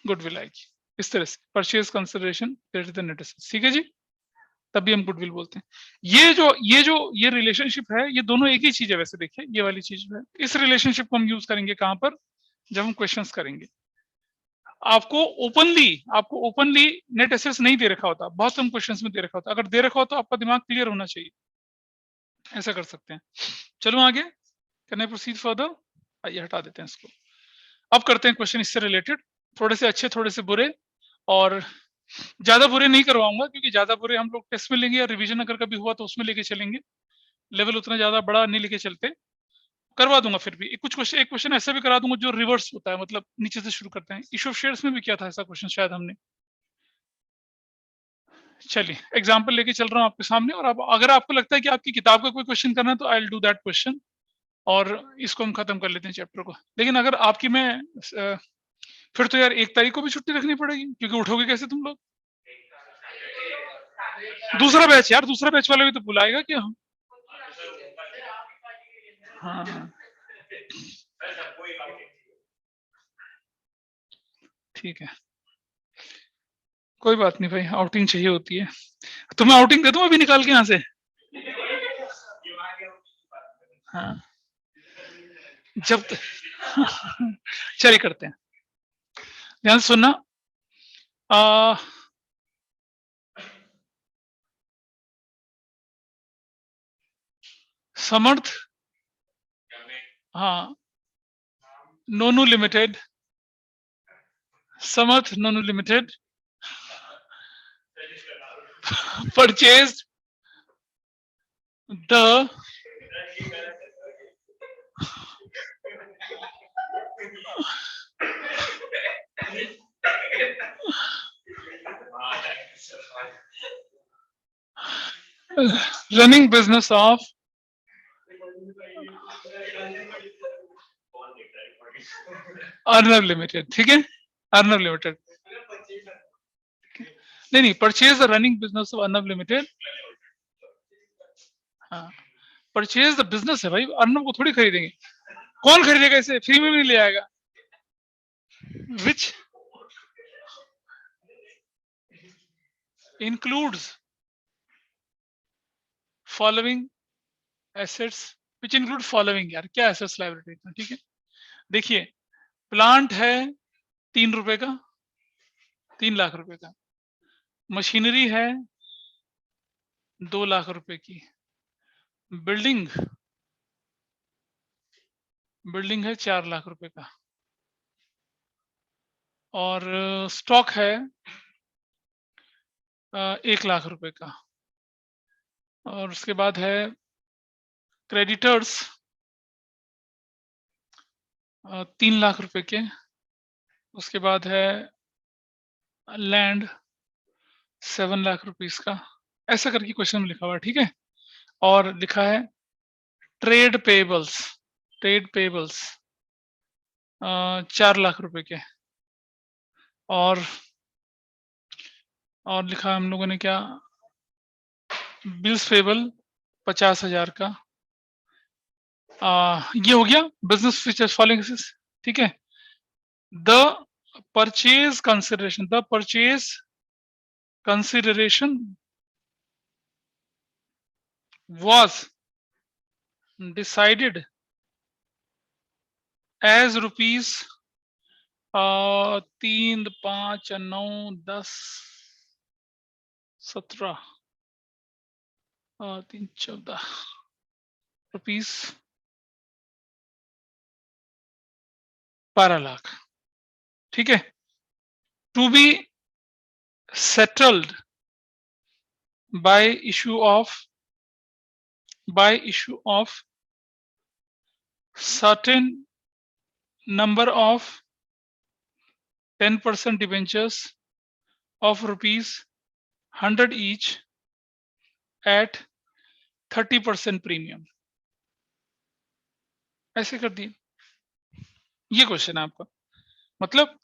B: गुडविल आएगी, इस तरह से, purchase consideration greater than net assets, ठीक है जी, तब भी हम गुडविल बोलते हैं। ये रिलेशनशिप है, ये दोनों एक ही चीज है वैसे, देखिए ये वाली चीज है, इस रिलेशनशिप को हम यूज करेंगे कहां पर, जब हम क्वेश्चंस करेंगे। आपको ओपनली नेट एसेट्स नहीं दे रखा होता, बहुत कम क्वेश्चंस में दे रखा होता, अगर दे रखा हो तो आपका दिमाग क्लियर होना चाहिए, ऐसा कर सकते हैं। चलो आगे, कैन आई प्रोसीड फर्दर, आइए हटा देते हैं इसको। अब करते हैं क्वेश्चन इससे रिलेटेड, थोड़े से अच्छे थोड़े से बुरे, और ज्यादा बुरे नहीं करवाऊंगा क्योंकि ज्यादा बुरे हम लोग टेस्ट में लेंगे या रिवीजन अगर कभी हुआ तो उसमें लेके चलेंगे, लेवल उतना ज्यादा बड़ा नहीं लेके चलते, करवा दूंगा। फिर भी एक क्वेश्चन ऐसा भी करा दूंगा जो रिवर्स होता है, मतलब नीचे से शुरू करते हैं, इशू ऑफ शेयर्स में भी किया था ऐसा क्वेश्चन शायद हमने। चलिए एग्जांपल लेके चल रहा हूँ आपके सामने, और अब अगर आपको लगता है कि आपकी किताब का कोई क्वेश्चन करना है तो I will do that question, और इसको हम खत्म कर लेते हैं चैप्टर को। लेकिन अगर आपकी मैं फिर तो यार 1 तारीख को भी छुट्टी रखनी पड़ेगी, क्योंकि उठोगे कैसे तुम लोग, दूसरा बैच यार, दूसरा बैच वाला भी तो बुलाएगा क्या, हाँ ठीक है, कोई बात नहीं भाई, आउटिंग चाहिए होती है, तो मैं आउटिंग दे दूं अभी निकाल के यहाँ से, हाँ जब चलिए करते हैं। ध्यान से सुनना। समर्थ, हाँ, Nonu Limited, Samarth Nonu Limited purchased the running business of Arnab Limited. ठीक है, अर्नब लिमिटेड, नहीं, purchase the running business of Arnab Limited. हाँ, परचेज द बिजनेस है भाई, अर्नब को थोड़ी खरीदेंगे, कौन खरीदेगा इसे, फ्री में भी नहीं ले आएगा। Which includes following assets, which include following, यार क्या एसेट्स लायबिलिटी। ठीक है, देखिए प्लांट है 3 रुपए का, 3 लाख रुपए का, मशीनरी है 2 लाख रुपए की, बिल्डिंग है 4 लाख रुपए का, और स्टॉक है 1 लाख रुपए का, और उसके बाद है क्रेडिटर्स 3 लाख रुपए के, उसके बाद है लैंड 7 लाख रुपीस का, ऐसा करके क्वेश्चन में लिखा हुआ है। ठीक है, और लिखा है ट्रेड पेबल्स 4 लाख रुपए के, और लिखा हम लोगों ने क्या, बिल्स पेबल 50,000 का। ये हो गया बिजनेस फीचर्स फॉलोइंग। ठीक है, the purchase consideration was decided as rupees 3, 5, 9, 10, 17, 3, 14 rupees 12 lakh. ठीक है, to be settled by issue of certain number of 10% debentures of rupees 100 each at 30% premium। ऐसे कर दिए। ये क्वेश्चन है आपका, मतलब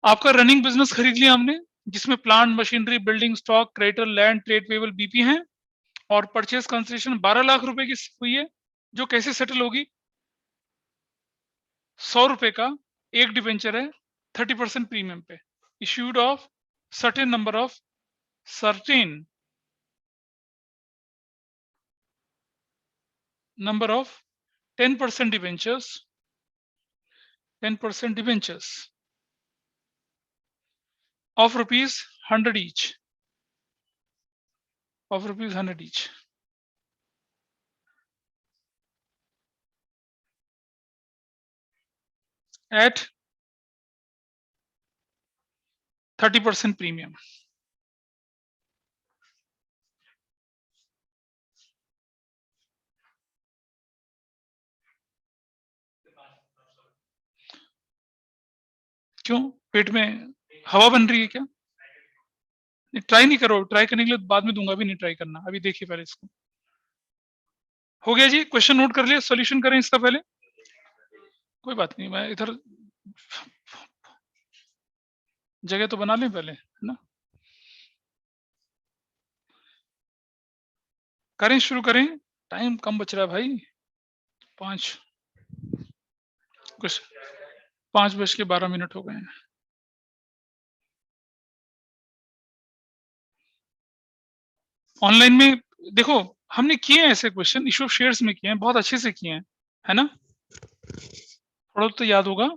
B: आपका रनिंग बिजनेस खरीद लिया हमने, जिसमें plant, machinery, building, stock, creditor, land, trade payable, BP हैं, और परचेज कंसिडरेशन 12 लाख रुपए की हुई है, जो कैसे सेटल होगी, 100 रुपए का एक डिबेंचर है 30% प्रीमियम पे, issued of certain number of 10% debentures of rupees 100 each, at 30% premium। क्यों, पेट में हवा बन रही है क्या? ट्राई नहीं करो, ट्राई करने के लिए बाद में दूंगा, अभी नहीं ट्राई करना, अभी देखिए पहले इसको। हो गया जी, क्वेश्चन नोट कर लिया, सॉल्यूशन करें इसका पहले। कोई बात नहीं, मैं इधर जगह तो बना लें पहले, है ना। करें, शुरू करें, टाइम कम बच रहा है भाई, 5:12 हो गए हैं। ऑनलाइन में देखो, हमने किए हैं ऐसे क्वेश्चन, इशू ऑफ शेयर्स में किए हैं, बहुत अच्छे से किए हैं, है ना, थोड़ा तो याद होगा,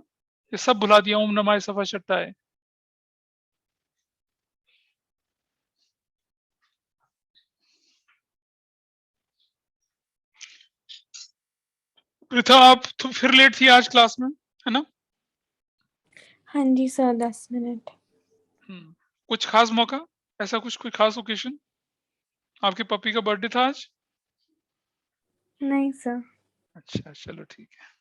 B: ये सब भुला दिया, ओम नमः सफा शट्टा है। पृथा, आप तो फिर लेट थी आज क्लास में, है ना?
D: हाँ जी सर, 10 मिनट।
B: कुछ खास मौका, ऐसा कुछ कोई खास ओकेशन? आपके पपी का बर्थडे था आज?
D: नहीं सर।
B: अच्छा, चलो ठीक है।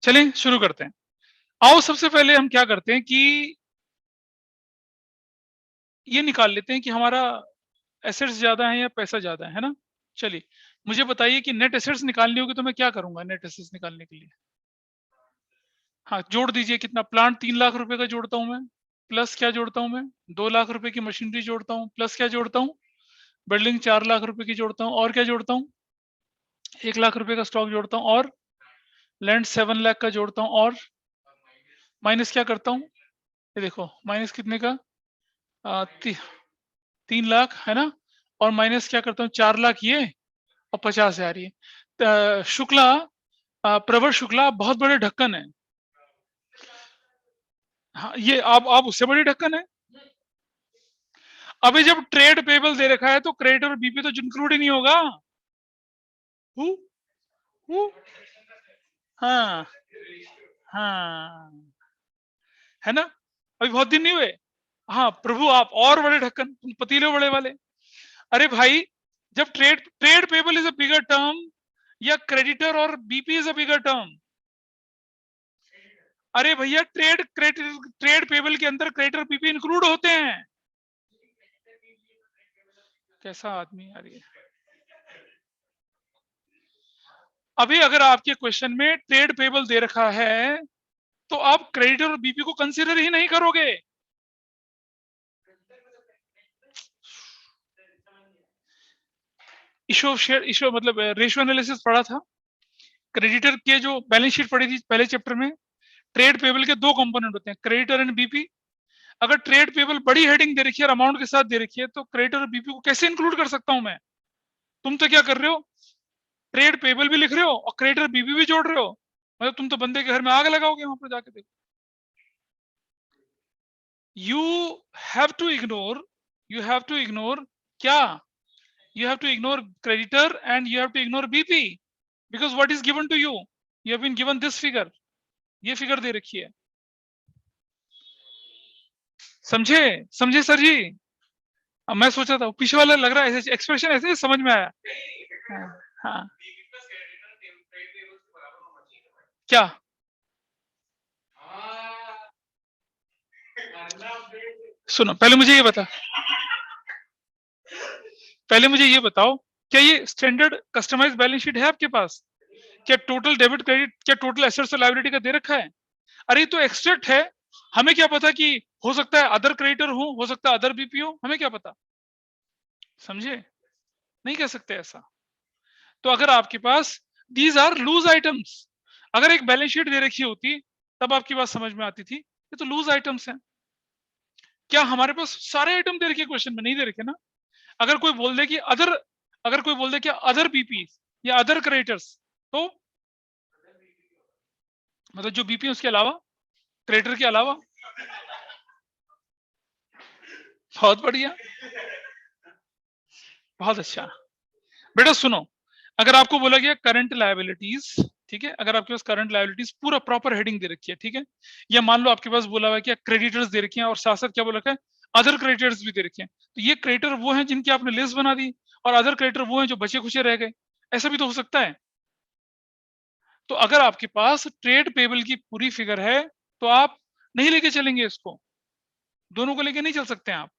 B: चलिए शुरू करते हैं। आओ, सबसे पहले हम क्या करते हैं कि ये निकाल लेते हैं कि हमारा एसेट्स ज्यादा है या पैसा ज्यादा है ना? चलिए, मुझे बताइए कि नेट एसेट्स निकालनी होगी तो मैं क्या करूंगा नेट एसेट्स निकालने के लिए? हाँ, जोड़ दीजिए। कितना? प्लांट 3 लाख रुपए का जोड़ता हूं मैं, प्लस क्या जोड़ता हूं मैं? 2 लाख रुपए की मशीनरी जोड़ता हूं, प्लस क्या जोड़ता हूं? बिल्डिंग 4 लाख रुपए की जोड़ता हूं, और क्या जोड़ता हूं? 1 लाख रुपए का स्टॉक जोड़ता हूं, और लैंड 7 लाख का जोड़ता हूं, और माइनस क्या करता हूं? ये देखो, माइनस कितने का? 3 लाख, है ना? और माइनस क्या करता हूँ? 4 लाख ये, और 50,000 ये। शुक्ला, प्रवर शुक्ला बहुत बड़े ढक्कन है। हाँ, ये आप उससे बड़ी ढक्कन है। अभी जब ट्रेड पेबल दे रखा है तो क्रेडिट और बीपी तो इंक्लूड ही नहीं होगा। हु? हु? हाँ हाँ, है ना? अभी बहुत दिन नहीं हुए। हाँ प्रभु, आप और बड़े ढक्कन, पतीले बड़े वाले। अरे भाई, जब trade trade payable is a bigger term, या क्रेडिटर और BP is a bigger term? अरे भैया, ट्रेड पेबल के अंदर क्रेडिटर बीपी इंक्लूड होते हैं। कैसा आदमी यार ये! अभी अगर आपके क्वेश्चन में ट्रेड पेबल दे रखा है तो आप क्रेडिटर और बीपी को कंसीडर ही नहीं करोगे। इशू मतलब रेशियो एनालिसिस पढ़ा था। क्रेडिटर के जो बैलेंस शीट पढ़ी थी पहले चैप्टर में, ट्रेड पेबल के 2 कंपोनेंट होते हैं, क्रेडिटर एंड बीपी। अगर ट्रेड पेबल बड़ी हेडिंग दे रखी है और अमाउंट के साथ दे रखी है तो क्रेडिटर और बीपी को कैसे इंक्लूड कर सकता हूं मैं? तुम तो क्या कर रहे हो, ट्रेड पेबल भी लिख रहे हो और क्रेडिटर बीपी भी जोड़ रहे हो। मतलब तुम तो बंदे के घर में आग लगाओगे वहां पर जाके। देखो, यू हैव टू इग्नोर क्या? You have to ignore creditor and you have to ignore BP because what is given to you? You have been given this figure. ये फिगर दे रखी है। समझे? समझे सर जी? अब मैं सोचा था पीछे वाला लग रहा है ऐसे एक्सप्रेशन, ऐसे समझ में आया। हाँ, हाँ। क्या? सुनो, पहले मुझे ये बताओ, क्या ये स्टैंडर्ड कस्टमाइज्ड बैलेंस शीट है आपके पास? क्या टोटल डेबिट क्रेडिट, क्या टोटल एसेट्स और लायबिलिटी का दे रखा है? अरे तो एक्सट्रैक्ट है, हमें क्या पता कि हो सकता है अदर क्रेडिटर हो सकता है अदर बीपी हो, हमें क्या पता? समझे? नहीं कह सकते ऐसा। तो अगर आपके पास दीज आर लूज आइटम्स, अगर एक बैलेंस शीट दे रखी होती तब आपकी बात समझ में आती थी। ये तो लूज आइटम्स हैं। क्या हमारे पास सारे आइटम दे रखे क्वेश्चन में? नहीं दे रखे ना। अगर कोई बोल दे कि अदर बीपी या अदर क्रेडिटर्स, तो मतलब जो बीपी उसके अलावा, क्रेडिटर के अलावा। बहुत बढ़िया, बहुत अच्छा। बेटा सुनो, अगर आपको बोला गया करंट लायबिलिटीज, ठीक है, अगर आपके पास करंट लायबिलिटीज पूरा प्रॉपर हेडिंग दे रखी है, ठीक है, या मान लो आपके पास बोला हुआ है कि क्रेडिटर्स दे रखे हैं और साथ साथ क्या बोला है, अदर क्रेडिटर्स भी दे रखे हैं, तो ये क्रेडिटर वो हैं जिनकी आपने लिस्ट बना दी और अदर क्रेडिटर वो हैं जो बचे खुचे रह गए। ऐसा भी तो हो सकता है। तो अगर आपके पास ट्रेड पेबल की पूरी फिगर है तो आप नहीं लेके चलेंगे इसको, दोनों को लेके नहीं चल सकते हैं आप।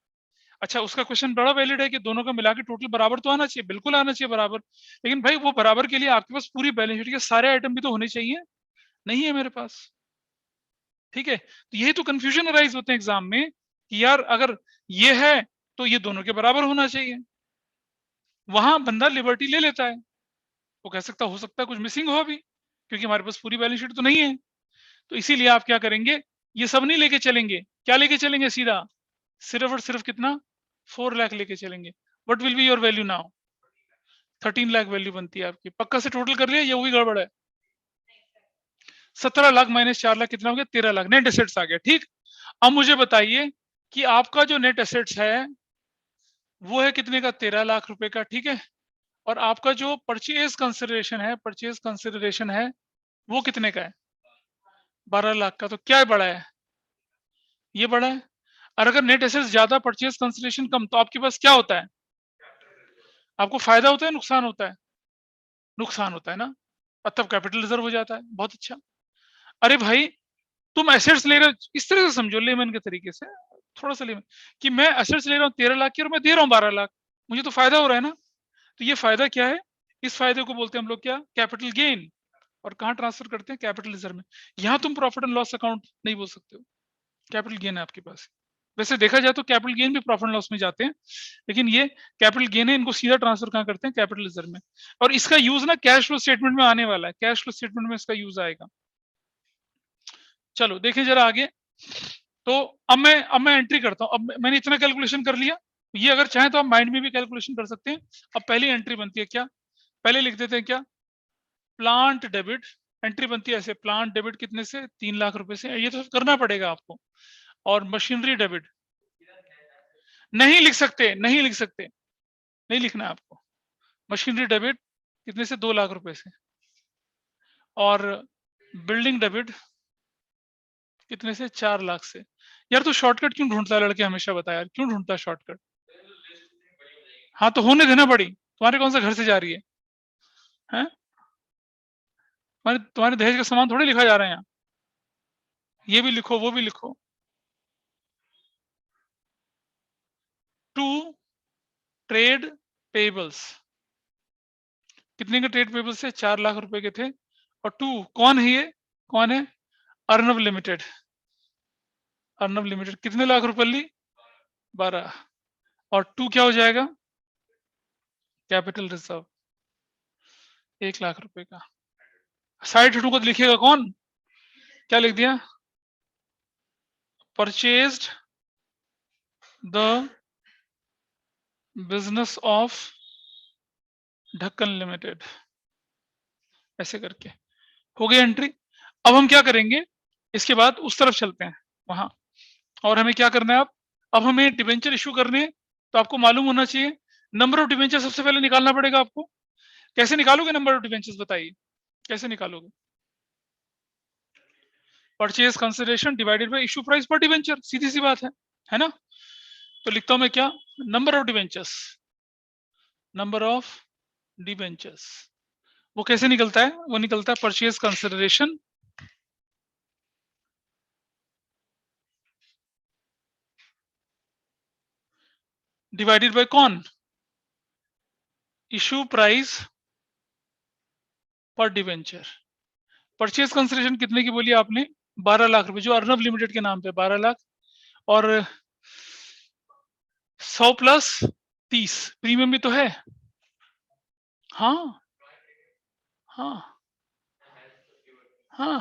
B: अच्छा, उसका क्वेश्चन बड़ा वैलिड है कि दोनों का मिला के टोटल बराबर तो आना चाहिए, बिल्कुल आना चाहिए बराबर। लेकिन भाई वो बराबर के लिए आपके पास पूरी बैलेंस शीट के सारे आइटम भी तो होने चाहिए, नहीं है मेरे पास। ठीक है, तो यही तो कंफ्यूजन अराइज होते हैं एग्जाम में कि यार अगर ये है तो ये दोनों के बराबर होना चाहिए। वहां बंदा लिबर्टी ले लेता है, वो कह सकता हो सकता है कुछ मिसिंग हो अभी, क्योंकि हमारे पास पूरी बैलेंस शीट तो नहीं है। तो इसीलिए आप क्या करेंगे, ये सब नहीं लेके चलेंगे। क्या लेके चलेंगे? सीधा सिर्फ और सिर्फ कितना? 4 लाख लेके चलेंगे। What will be your value now? 13 lakh value बनती है आपकी। पक्का से टोटल कर लिया या वो भी गड़बड़ है? 17 लाख माइनस 4 लाख कितना हो गया? 13 लाख नेट एसेट्स आ गया। ठीक, अब मुझे बताइए कि आपका जो नेट एसेट्स है वो है कितने का? 13 लाख रुपए का। ठीक है, और आपका जो परचेज कंसिडरेशन है वो कितने का है? 12 लाख का। तो क्या है बड़ा है? ये बड़ा है। और अगर नेट एसेट्स ज्यादा परचेज कंसिडरेशन कम, तो आपके पास क्या होता है? आपको फायदा होता है, नुकसान होता है? नुकसान होता है ना, तब कैपिटल रिजर्व हो जाता है। बहुत अच्छा। अरे भाई तुम एसेट्स ले रहे हो, इस तरह से समझो लेमन के तरीके से, थोड़ा सा लेमन, कि मैं एसेट्स ले रहा हूँ 13 लाख की और मैं दे रहा हूँ 12 लाख, मुझे तो फायदा हो रहा है ना। तो ये फायदा क्या है? इस फायदे को बोलते हैं हम लोग क्या? Capital gain. और कहाँ ट्रांसफर करते हैं? कैपिटल रिजर्व में। यहाँ तुम प्रॉफिट एंड लॉस अकाउंट नहीं बोल सकते हो, कैपिटल गेन है आपके पास। वैसे देखा जाए तो कैपिटल गेन भी प्रॉफिट एंड लॉस में जाते हैं, लेकिन ये कैपिटल गेन है, इनको सीधा ट्रांसफर कहाँ करते हैं? कैपिटल रिजर्व में। और इसका यूज ना कैश फ्लो स्टेटमेंट में आने वाला है, कैश फ्लो स्टेटमेंट में इसका यूज आएगा। चलो देखें जरा आगे। तो अब मैं एंट्री करता हूं। अब मैंने इतना कैलकुलेशन कर लिया, ये अगर चाहें तो आप माइंड में भी कैलकुलेशन कर सकते हैं। अब पहली एंट्री बनती है क्या? पहले लिख देते हैं क्या? Plant debit. एंट्री बनती है ऐसे, प्लांट डेबिट कितने से? 3 लाख रुपए से। ये तो करना पड़ेगा आपको। और मशीनरी डेबिट नहीं लिख सकते, नहीं लिख सकते, नहीं लिखना है आपको। मशीनरी डेबिट कितने से? 2 लाख रुपए से। और बिल्डिंग डेबिट कितने से? 4 लाख से। यार तो शॉर्टकट क्यों ढूंढता है लड़के? हमेशा बता यार, क्यों ढूंढता है शॉर्टकट? हाँ तो होने देना बड़ी, तुम्हारे कौन सा घर से जा रही है? हैं? तुम्हारे दहेज का सामान थोड़ी लिखा जा रहा है यहाँ। ये भी लिखो, वो भी लिखो। टू ट्रेड पेबल्स, कितने के ट्रेड पेबल्स से? 4 लाख रुपए के थे। और टू कौन है? ये कौन है? अर्नब लिमिटेड। अर्नब लिमिटेड कितने लाख रुपए ली? 12। और टू क्या हो जाएगा? कैपिटल रिजर्व 1 लाख रुपए का। साइड हेड को लिखेगा कौन? क्या लिख दिया? परचेज्ड द बिजनेस ऑफ ढक्कन लिमिटेड, ऐसे करके हो गई एंट्री। अब हम क्या करेंगे? इसके बाद उस तरफ चलते हैं वहां, और हमें क्या करना है अब हमें डिवेंचर इशू करने हैं। तो आपको मालूम होना चाहिए नंबर ऑफ डिवेंचर सबसे पहले निकालना पड़ेगा आपको। कैसे निकालोगे नंबर ऑफ डिवेंचर्स? बताइए कैसे निकालोगे? Purchase consideration divided by issue price per debenture, सीधी सी बात है ना। तो लिखता हूं मैं क्या? Number of debentures, number of debentures. वो कैसे निकलता है? वो निकलता है परचेज कंसिडरेशन डिवाइडेड बाय कौन? Issue price per debenture. Purchase consideration कितने की बोली आपने? 12 लाख रुपए, जो अर्नब लिमिटेड के नाम पे 12 लाख। और 100 प्लस 30 प्रीमियम भी तो है। हाँ हाँ हाँ।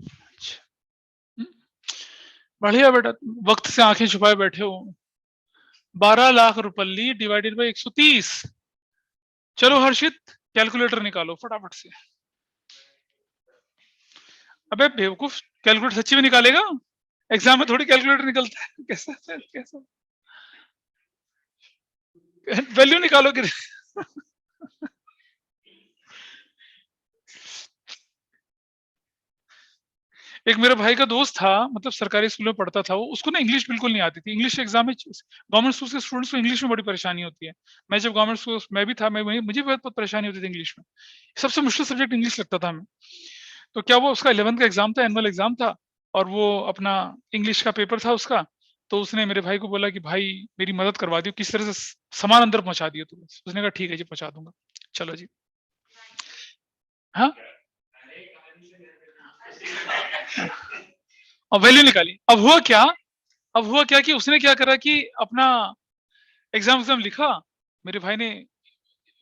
B: अच्छा, बढ़िया बेटा, वक्त से आंखें छुपाए बैठे हो। 12 लाख रुपये डिवाइडेड बाई 130। चलो हर्षित कैलकुलेटर निकालो फटाफट से। अबे बेवकूफ, कैलकुलेटर सच्ची में निकालेगा? एग्जाम में थोड़ी कैलकुलेटर निकलता है। कैसा कैसा वैल्यू निकालो कि एक मेरे भाई का दोस्त था, मतलब सरकारी स्कूल में पढ़ता था वो, उसको ना इंग्लिश बिल्कुल नहीं आती थी। इंग्लिश एग्जाम में गवर्नमेंट स्कूल के स्टूडेंट्स को इंग्लिश में बड़ी परेशानी होती है। मैं जब गवर्नमेंट स्कूल में भी था, मुझे बहुत परेशानी होती थी इंग्लिश में। सबसे मुश्किल सब्जेक्ट इंग्लिश लगता था हमें। तो क्या वो उसका 11th का एग्जाम था, एनुअल एग्जाम था, और वो अपना इंग्लिश का पेपर था उसका। तो उसने मेरे भाई को बोला कि भाई मेरी मदद करवा दियो, किस तरह से सामान अंदर पहुंचा दियो। तो उसने कहा ठीक है जी पहुंचा दूंगा। चलो जी। हाँ और वैल्यू निकाली। अब हुआ क्या कि उसने क्या करा कि अपना एग्जाम लिखा। मेरे भाई ने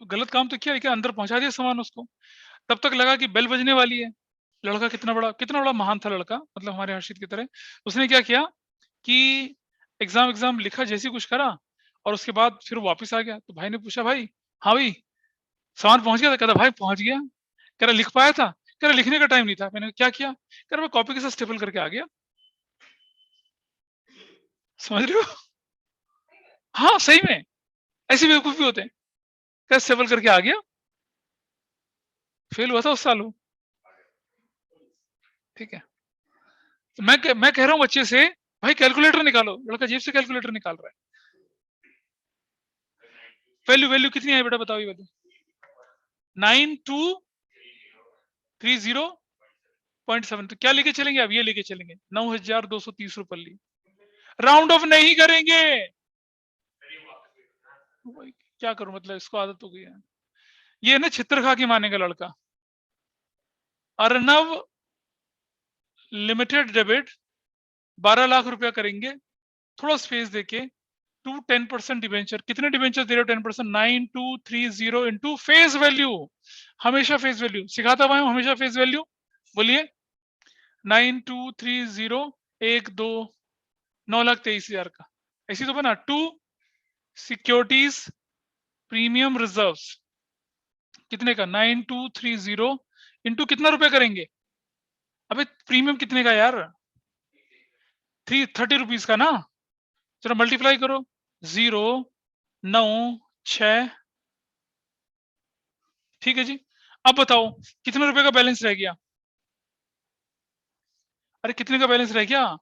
B: गलत काम तो किया, अंदर पहुंचा दिया सामान उसको। तब तक लगा कि बेल बजने वाली है। लड़का कितना बड़ा महान था लड़का, मतलब हमारे हर्षित की तरह। उसने क्या किया कि एग्जाम लिखा, जैसे कुछ करा, और उसके बाद फिर वापस आ गया। तो भाई ने पूछा भाई, हाँ भाई सामान पहुंच गया? कहता भाई पहुंच गया। कह रहा लिख पाया था, कह रहा लिखने का टाइम नहीं था। मैंने क्या किया, कह रहा मैं कॉपी के साथ स्टेपल करके आ गया। समझ रहे हो? हाँ सही में ऐसे बेवकूफ भी होते हैं। क्या स्टेपल करके आ गया, फेल हुआ था उस साल वो। ठीक है, तो मैं कह रहा हूँ बच्चे से भाई कैलकुलेटर निकालो, लड़का जेब से कैलकुलेटर निकाल रहा है। वैल्यू कितनी है बेटा बताओ ये वैल्यू, 9230.7। तो क्या लेके चलेंगे अब, ये लेके चलेंगे 9230 रुपये ली। राउंड ऑफ नहीं करेंगे, क्या करूं, मतलब इसको आदत हो गई है। ये ना छित्र खा के मानेगा लड़का। अर्नव लिमिटेड डेबिट 12 लाख रुपया करेंगे, थोड़ा स्पेस देके टू 10% डिवेंचर। कितने डिवेंचर दे रहे हो 10%, 9230 इंटू फेस वैल्यू, हमेशा फेस वैल्यू सिखाता हुआ हूं, हमेशा फेस वैल्यू। बोलिए 9230 1 2 9,23,000 का, ऐसी तो बना। टू सिक्योरिटीज प्रीमियम रिजर्व्स कितने का, 9230 इंटू कितना रुपए करेंगे, अबे प्रीमियम कितने का यार, 30 रुपीज का ना, जरा मल्टीप्लाई करो, 0 9 6। ठीक है जी, अब बताओ कितने रुपए का बैलेंस रह गया, अरे कितने का बैलेंस रह गया,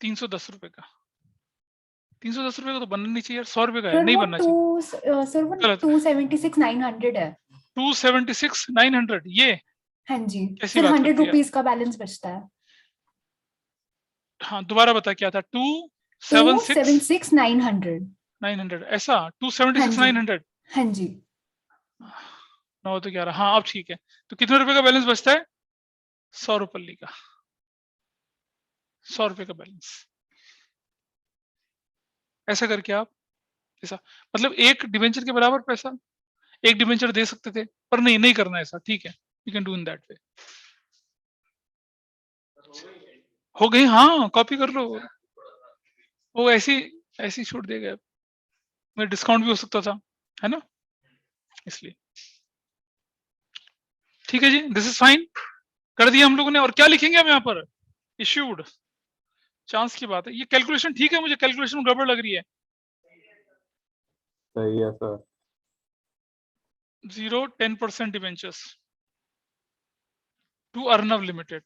B: 310 रुपए का। 310 रुपए का तो बनना नहीं चाहिए यार, 100 रुपए का है,
C: सर
B: नहीं
C: वो
B: बनना चाहिए।
C: सर वो
B: गलत।
C: 276,900 है।
B: 276,900 ये
C: हाँ जी,
B: कैसी
C: फिर
B: बात
C: 100
B: करती है यार?
C: रुपीज का बैलेंस बचता है।
B: हाँ दोबारा बता क्या था, 276,900
C: 276,900।
B: ऐसा,
C: हाँ
B: 276,900
C: हाँ जी।
B: 9 तो 11, हाँ अब ठीक है। तो कितने रुपए का बैलेंस बचता है, 100 रुपये का, 100 रुपए का बैलेंस। ऐसा करके आप, ऐसा मतलब एक डिवेंचर के बराबर पैसा, एक डिवेंचर दे सकते थे, पर नहीं करना ऐसा, ठीक है, you can do in that way. हो गई, हाँ कॉपी कर लो, वो ऐसी छूट देगा, मैं डिस्काउंट भी हो सकता था, है ना, इसलिए। ठीक है जी, दिस इज फाइन, कर दिया हम लोगों ने। और क्या लिखेंगे हम यहाँ पर, इश्यूड, चांस की बात है। ये कैलकुलेशन ठीक है, मुझे कैलकुलेशन गड़बड़ लग रही है।
E: सही है sir.
B: 0 10% debentures to Arnav limited.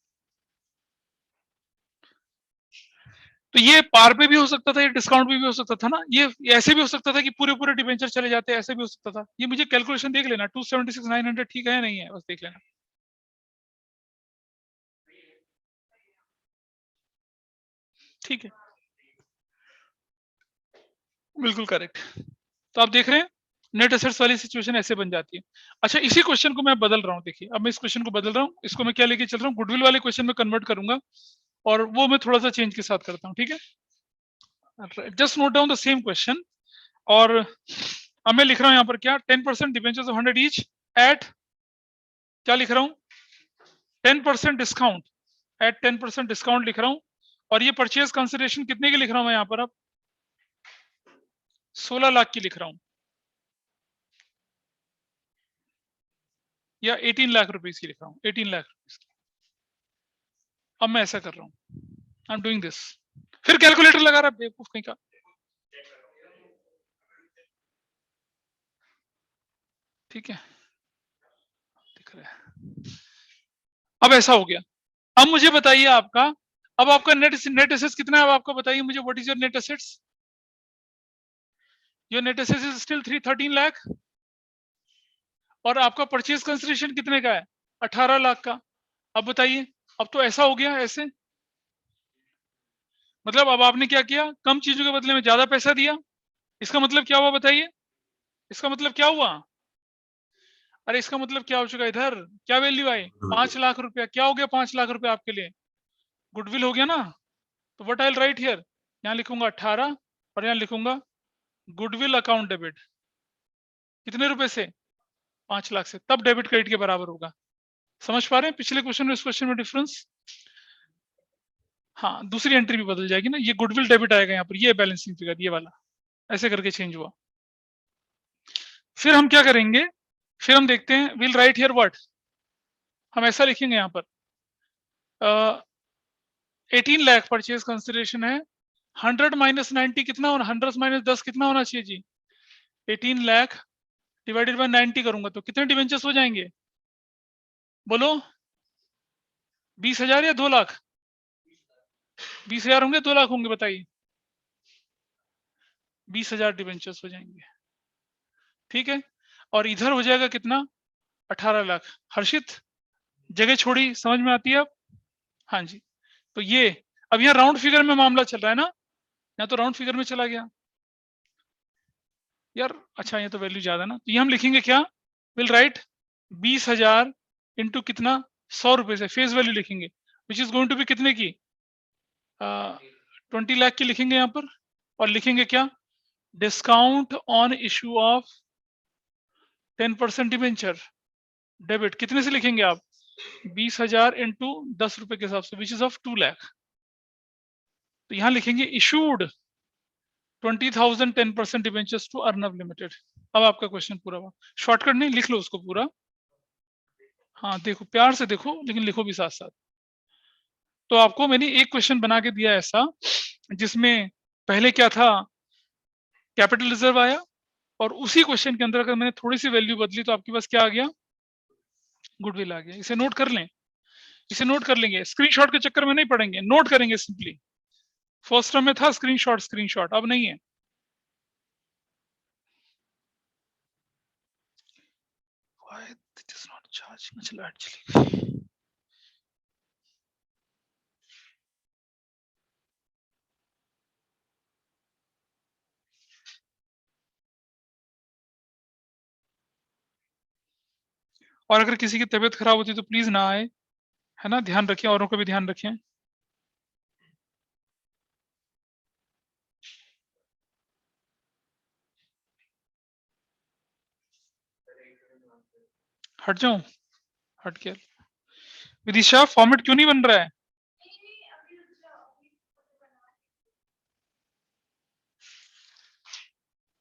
B: तो ये पार पे भी हो सकता था, ये डिस्काउंट भी हो सकता था ना, ये ऐसे भी हो सकता था कि पूरे डिवेंचर चले जाते, ऐसे भी हो सकता था। ये मुझे कैलकुलेशन देख लेना, 276,900 ठीक है या नहीं है, बस देख लेना। ठीक है, बिल्कुल करेक्ट। तो आप देख रहे हैं नेट एसेट्स वाली सिचुएशन ऐसे बन जाती है। अच्छा, इसी क्वेश्चन को मैं बदल रहा हूँ, देखिए अब मैं इस क्वेश्चन को बदल रहा हूँ, इसको मैं क्या लेके चल रहा हूँ, गुडविल वाले क्वेश्चन में कन्वर्ट करूंगा, और वो मैं थोड़ा सा चेंज के साथ करता हूँ, ठीक है। Just note down the same question, और अब मैं लिख रहा हूं यहाँ पर क्या, 10% डिवेंचर्स ऑफ 100 ईच एट, क्या लिख रहा हूं, 10% डिस्काउंट, एट 10% डिस्काउंट लिख रहा हूं। और ये परचेज कंसिडरेशन कितने की लिख रहा हूं मैं यहाँ पर, अब 16 लाख की लिख रहा हूं, या 18 लाख रुपीज की लिख रहा हूं, 18 लाख रुपीज की। अब मैं ऐसा कर रहा हूं, आई एम डूइंग दिस, फिर कैलकुलेटर लगा रहा बेवकूफ कहीं का। ठीक है, दिख रहा है। अब ऐसा हो गया, अब मुझे बताइए आपका, अब आपका नेट एसेट्स कितना है, अब आपको बताइए मुझे, what is your net assets, your net assets is still 13 lakh, और आपका परचेज कंसिडरेशन कितने का है, 18 लाख का। अब बताइए, अब तो ऐसा हो गया, ऐसे मतलब अब आपने क्या किया, कम चीजों के बदले में ज्यादा पैसा दिया। इसका मतलब क्या हुआ बताइए, इसका मतलब क्या हुआ, अरे इसका मतलब क्या हो चुका, इधर क्या वैल्यू आई, 5 लाख रुपया। क्या हो गया 5 लाख रुपया आपके लिए, गुडविल हो गया ना। तो what I will right here, यहाँ लिखूंगा 18, और यहाँ लिखूंगा गुडविल अकाउंट डेबिट, कितने रुपए से, 5 लाख से, तब डेबिट क्रेडिट के बराबर होगा। समझ पा रहे हैं पिछले क्वेश्चन में इस क्वेश्चन में डिफरेंस। हाँ दूसरी एंट्री भी बदल जाएगी ना, ये गुडविल डेबिट आएगा यहाँ पर, ये बैलेंसिंग फिगर ये वाला, ऐसे करके चेंज हुआ। फिर हम क्या करेंगे, फिर हम देखते हैं, विल राइट हियर व्हाट, हम ऐसा लिखेंगे यहाँ पर 18 लाख परचेज कंसिडरेशन है, 100 माइनस 90 कितना होना, 100 माइनस 10 कितना होना चाहिए जी, 18 लाख डिवाइडेड बाय 90 करूंगा तो कितने डिवेंचर्स हो जाएंगे, बोलो 20,000 या 2 लाख, 20,000 होंगे 2 लाख होंगे, बताइए, 20,000 डिवेंचर्स हो जाएंगे, ठीक है। और इधर हो जाएगा कितना, 18 लाख। हर्षित जगह छोड़ी, समझ में आती है अब, हाँ जी। तो ये अब यहाँ राउंड फिगर में मामला चल रहा है ना, यहाँ तो राउंड फिगर में चला गया यार, अच्छा ये तो वैल्यू ज्यादा ना, तो ये हम लिखेंगे क्या, विल राइट 20,000 इंटू कितना, 100 रुपए से फेस वैल्यू लिखेंगे, which is going to be कितने की, 20 लाख की लिखेंगे यहाँ पर, और लिखेंगे क्या, discount on issue of 10% debenture debit, कितने से लिखेंगे आप, 20,000 इंटू 10 रुपए के हिसाब से, विच इज ऑफ 2 लाख। तो यहाँ लिखेंगे issued 20,000 10% debentures to Arnab limited. अब आपका क्वेश्चन पूरा हुआ, शॉर्टकट नहीं, लिख लो उसको पूरा, हाँ देखो प्यार से देखो, लेकिन लिखो भी साथ साथ। तो आपको मैंने एक क्वेश्चन बना के दिया ऐसा, जिसमें पहले क्या था, कैपिटल रिजर्व आया, और उसी क्वेश्चन के अंदर अगर मैंने थोड़ी सी वैल्यू बदली तो आपके पास क्या आ गया, गुडविल आ गया। इसे नोट कर लें, इसे नोट कर लेंगे, स्क्रीनशॉट के चक्कर में नहीं पड़ेंगे, नोट करेंगे सिंपली। फर्स्ट टर्म में था स्क्रीनशॉट स्क्रीनशॉट, अब नहीं है। Why it is not charging? चलो actually और अगर किसी की तबीयत खराब होती है तो प्लीज ना आए, है ना, ध्यान रखें, औरों का भी ध्यान रखें। हट जाऊं, हट गया। विदिशा फॉर्मेट क्यों नहीं बन रहा है,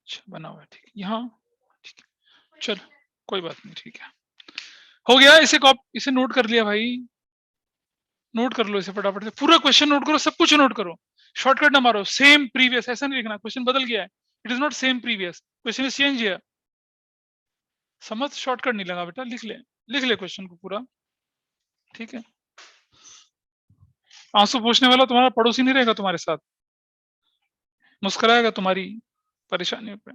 B: अच्छा बना हुआ है, ठीक है, यहाँ ठीक है, चलो कोई बात नहीं, ठीक है, हो गया। इसे नोट कर लिया भाई, नोट कर लो इसे फटाफट से, पूरा क्वेश्चन नोट करो, सब कुछ नोट करो, शॉर्टकट ना मारो, सेम प्रीवियस ऐसा नहीं लिखना, क्वेश्चन बदल गया है, it is not same previous, question is change here, समझ, शॉर्टकट नहीं लगा बेटा, लिख ले क्वेश्चन को पूरा, ठीक है। आंसू पूछने वाला तुम्हारा पड़ोसी नहीं रहेगा तुम्हारे साथ, मुस्कुराएगा तुम्हारी परेशानियों पे।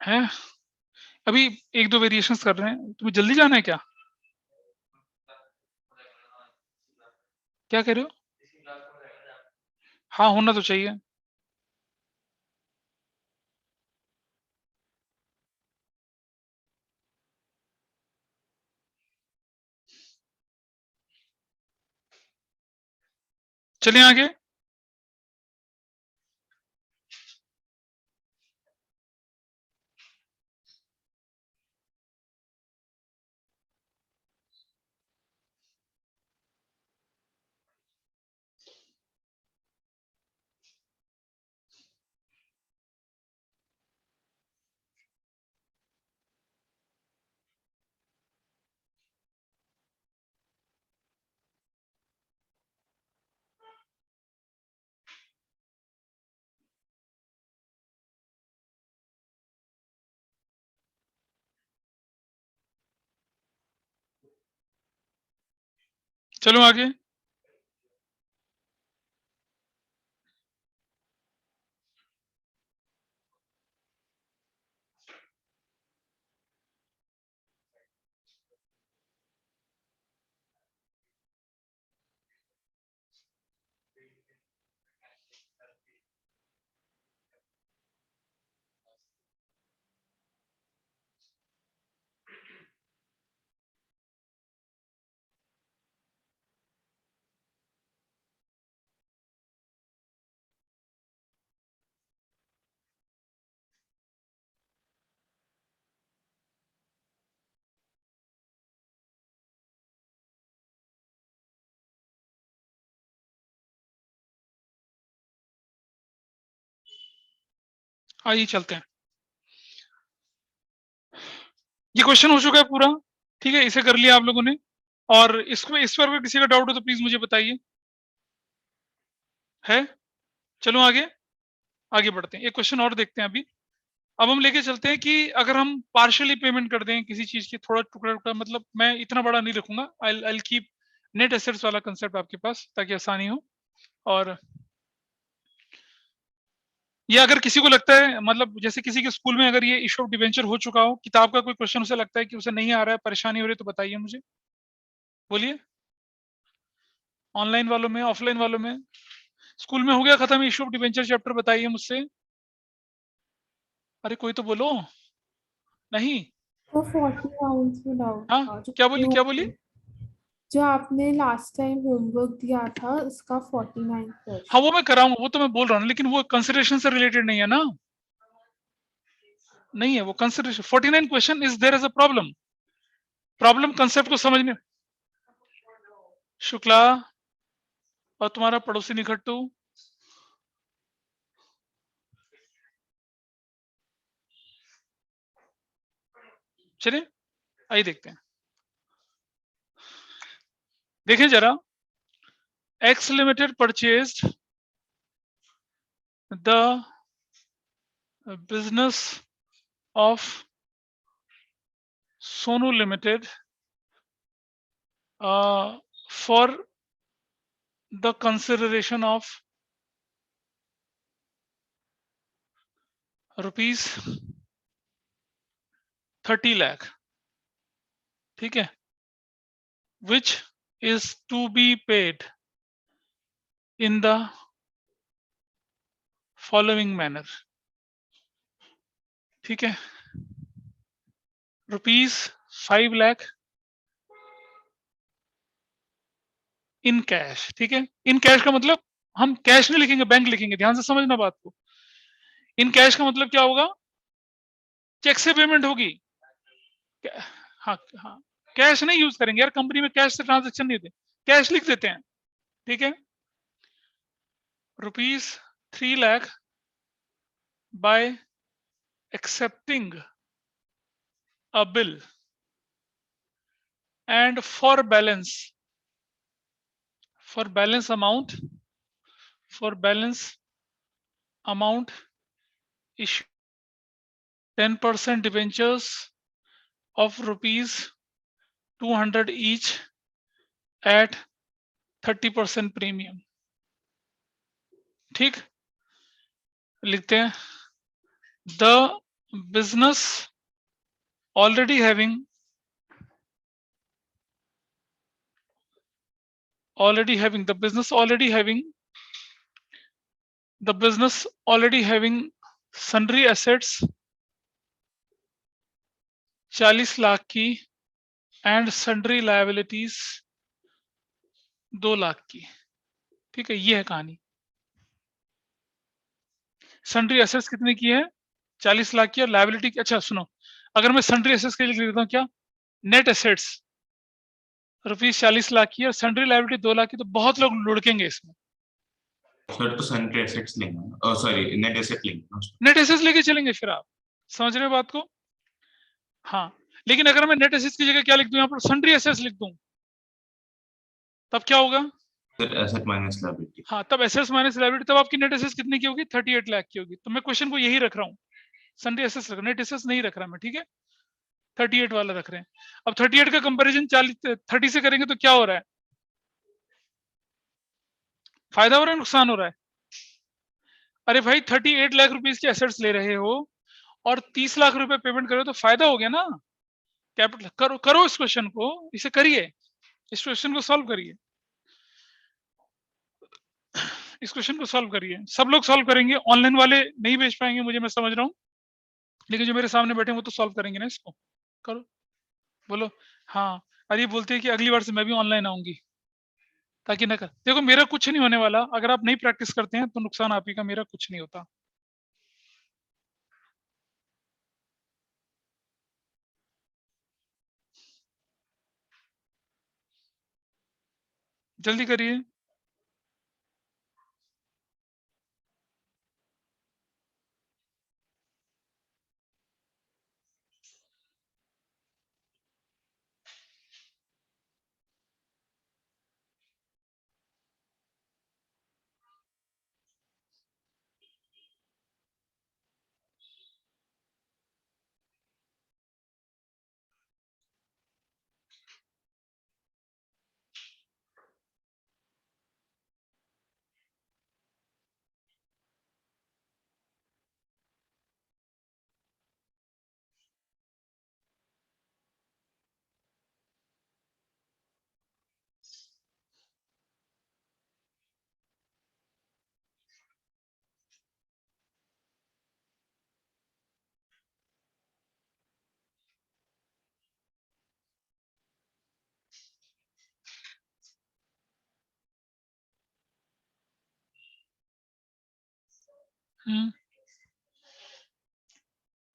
B: है अभी एक दो वेरिएशंस कर रहे हैं, तुम्हें जल्दी जाना है क्या, क्या कह रहे हो, हाँ होना तो चाहिए। चलिए आगे, चलो आगे, आइए चलते हैं। ये क्वेश्चन हो चुका है पूरा, ठीक है, इसे कर लिया आप लोगों ने। और इसमें इस पर अगर किसी का डाउट हो तो प्लीज मुझे बताइए। है? चलो आगे आगे बढ़ते हैं, एक क्वेश्चन और देखते हैं अभी। अब हम लेके चलते हैं कि अगर हम पार्शियली पेमेंट कर दें किसी चीज की, थोड़ा टुकड़ा टुकड़ा, मतलब मैं इतना बड़ा नहीं रखूंगा, आई कीप नेट एसेट्स वाला कंसेप्ट आपके पास ताकि आसानी हो। और ये अगर किसी को लगता है, मतलब जैसे किसी के स्कूल में अगर ये इशू ऑफ डिवेंचर हो चुका हो, किताब का कोई क्वेश्चन उसे लगता है कि उसे नहीं आ रहा है, परेशानी हो रही है, तो बताइए मुझे, बोलिए। ऑनलाइन वालों में, ऑफलाइन वालों में, स्कूल में हो गया खत्म इशू ऑफ डिवेंचर चैप्टर, बताइए मुझसे। अरे कोई तो बोलो। नहीं?
F: तो 40 राउंड्स में डाउट
B: हाँ,
F: था
B: क्या बोली क्या बोली?
F: जो आपने लास्ट टाइम होमवर्क दिया था उसका 49
B: हाँ
F: क्वेश्चन।
B: वो मैं कराऊंगा, वो तो मैं बोल रहा हूँ, लेकिन वो कंसिडरेशन से रिलेटेड नहीं है ना, नहीं है वो consideration. 49 question is there as a problem, problem concept को समझने। शुक्ला और तुम्हारा पड़ोसी निखट्टू, चलिए आइए देखते हैं। देखें जरा, x limited purchased the business of Sonu limited for the consideration of rupees 30 lakh, ठीक है, which is to be paid in the following manner, ठीक है, रुपीज 5 लाख इन कैश, ठीक है। इन कैश का मतलब हम कैश नहीं लिखेंगे, बैंक लिखेंगे, ध्यान से समझना बात को। इन कैश का मतलब क्या होगा? चेक से पेमेंट होगी। हाँ हाँ, कैश नहीं यूज करेंगे यार, कंपनी में कैश से ट्रांजेक्शन नहीं होते, कैश लिख देते हैं, ठीक है। Rupees 3 lakh bye accepting a bill and for balance amount issue 10% debentures of rupees 200 each at 30% premium, ठीक। लिखते हैं the business already having the business already having sundry assets 40 lakh की एंड सन्ड्री लायबिलिटीज 2 लाख की, ठीक है। ये है कहानी। सन्ड्री एसेट्स कितने की है? 40 लाख की, और लायबिलिटी, अच्छा सुनो, अगर मैं सन्ड्री एसेट्स के लिए लिख देता हूँ क्या, नेट एसेट्स रुपीज 40 लाख की और सन्ड्री लायबिलिटी 2 लाख की, तो बहुत लोग लुढ़केंगे इसमें।
A: सर तो सन्ड्री एसेट्स लेंगे, सॉरी नेट एसेट लेंगे।
B: नेट एसेट्स लेके चलेंगे फिर, आप समझ रहे हो बात को? हाँ, लेकिन अगर मैं नेट एसेट्स की जगह क्या लिख दूं, यहाँ पर सन्ड्री एसेट्स लिख दूं, तब क्या होगा?
A: Sir asset minus liability.
B: हाँ, तब एसेट्स माइनस लायबिलिटी, तब आपकी नेट एसेट्स कितने की होगी? 38 लाख की होगी। तो मैं क्वेश्चन को यही रख रहा हूँ, सन्ड्री एसेट्स रख, नेट एसेट्स नहीं रख रहा मैं, ठीक है, 38 वाला रख रहे हैं। अब 38 का कंपैरिजन 30 से करेंगे तो क्या हो रहा है? फायदा हो रहा है, नुकसान हो रहा है? अरे भाई 38 लाख रुपीस के एसेट्स ले रहे हो और 30 लाख रुपए पेमेंट करो तो फायदा हो गया ना। कैपिटल करो, करो इस क्वेश्चन को, इसे करिए, इस क्वेश्चन को सॉल्व करिए, इस क्वेश्चन को सॉल्व करिए। सब लोग सॉल्व करेंगे, ऑनलाइन वाले नहीं भेज पाएंगे मुझे, मैं समझ रहा हूँ, लेकिन जो मेरे सामने बैठे हैं वो तो सॉल्व करेंगे ना इसको। करो, बोलो। हाँ, अरे बोलते हैं कि अगली बार से मैं भी ऑनलाइन आऊंगी, ताकि ना कर, देखो मेरा कुछ नहीं होने वाला, अगर आप नहीं प्रैक्टिस करते हैं तो नुकसान आप ही का, मेरा कुछ नहीं होता। जल्दी करिए।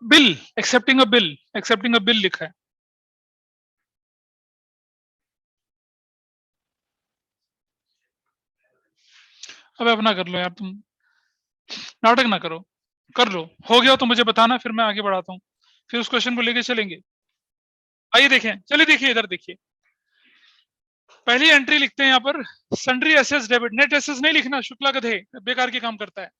B: बिल, एक्सेप्टिंग अ बिल लिखा है। अब अपना कर लो यार, तुम नाटक ना करो, कर लो, हो गया तो मुझे बताना, फिर मैं आगे बढ़ाता हूँ, फिर उस क्वेश्चन को लेके चलेंगे। आइए देखें, चलिए देखिए इधर देखिए, पहली एंट्री लिखते हैं यहाँ पर, sundry assets debit, net assets नहीं लिखना, शुक्ला गधे, बेकार के काम करता है।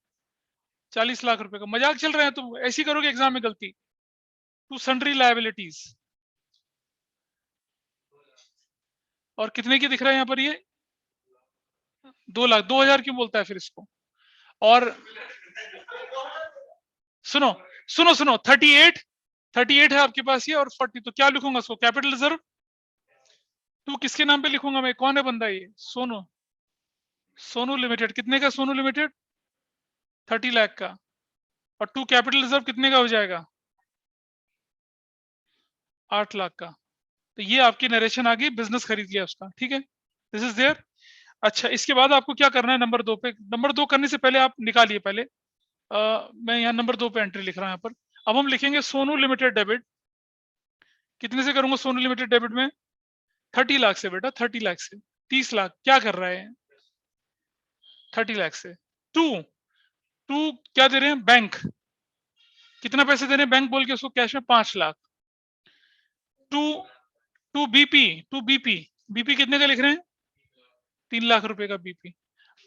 B: 40 लाख रुपए का मजाक चल रहे हैं, तुम ऐसी करोगे एग्जाम में गलती। टू सन्ड्री लायबिलिटीज, और कितने की दिख रहा है यहाँ पर ये, 2 लाख, 2000 क्यों बोलता है फिर इसको। और सुनो सुनो सुनो, 38 है आपके पास ये, और 40, तो क्या लिखूंगा इसको, कैपिटल रिजर्व। टू किसके नाम पे लिखूंगा मैं, कौन है बंदा ये, सोनू लिमिटेड, कितने का सोनू लिमिटेड, 30 लाख का, और टू कैपिटल रिजर्व कितने का हो जाएगा, 8 लाख का। तो ये आपकी नरेशन आ गई, बिजनेस खरीद लिया उसका, ठीक है, दिस इज देयर। अच्छा, इसके बाद आपको क्या करना है, नंबर 2 पे, नंबर 2 करने से पहले आप निकालिए पहले, मैं यहाँ नंबर 2 पे एंट्री लिख रहा हूँ यहाँ पर। अब हम लिखेंगे सोनू लिमिटेड डेबिट, कितने से करूंगा सोनू लिमिटेड डेबिट में, 30 लाख से बेटा, 30 लाख से, 30 लाख क्या कर रहा है, 30 लाख से। टू क्या दे रहे हैं, बैंक, कितना पैसे दे रहे हैं बैंक बोल के उसको, कैश में 5 लाख। टू बीपी कितने का लिख रहे हैं, 3 लाख रुपए का बीपी।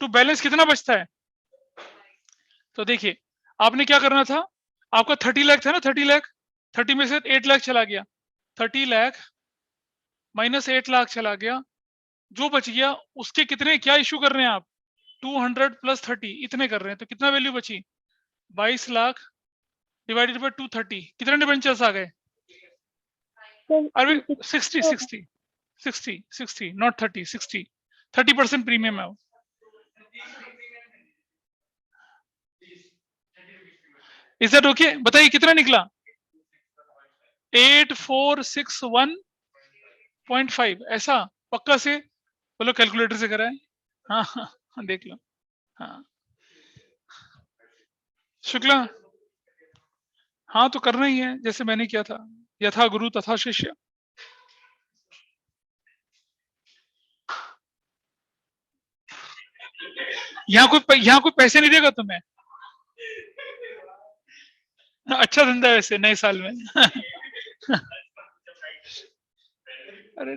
B: टू बैलेंस कितना बचता है, तो देखिए आपने क्या करना था, आपका 30 लाख था ना, 30 लाख, 30 में से 8 लाख चला गया, 30 लाख माइनस 8 लाख चला गया, जो बच गया उसके कितने, क्या इशू कर रहे हैं आप, 200 प्लस 30, इतने कर रहे हैं, तो कितना वैल्यू बची, 22 लाख डिवाइडेड बाय 230, कितने डिबेंचर्स आ गए, अरे 60 नॉट 30, 30% प्रीमियम है वो। इज दैट ओके, बताइए कितना निकला, 8461.5, ऐसा पक्का से बोलो, कैलकुलेटर से करा है, हाँ हाँ देख लो, हाँ शुक्ला, हाँ तो करना ही है, जैसे मैंने किया था, यथा गुरु तथा शिष्य। यहाँ कोई पैसे नहीं देगा तुम्हें, अच्छा धंधा है वैसे नए साल में। अरे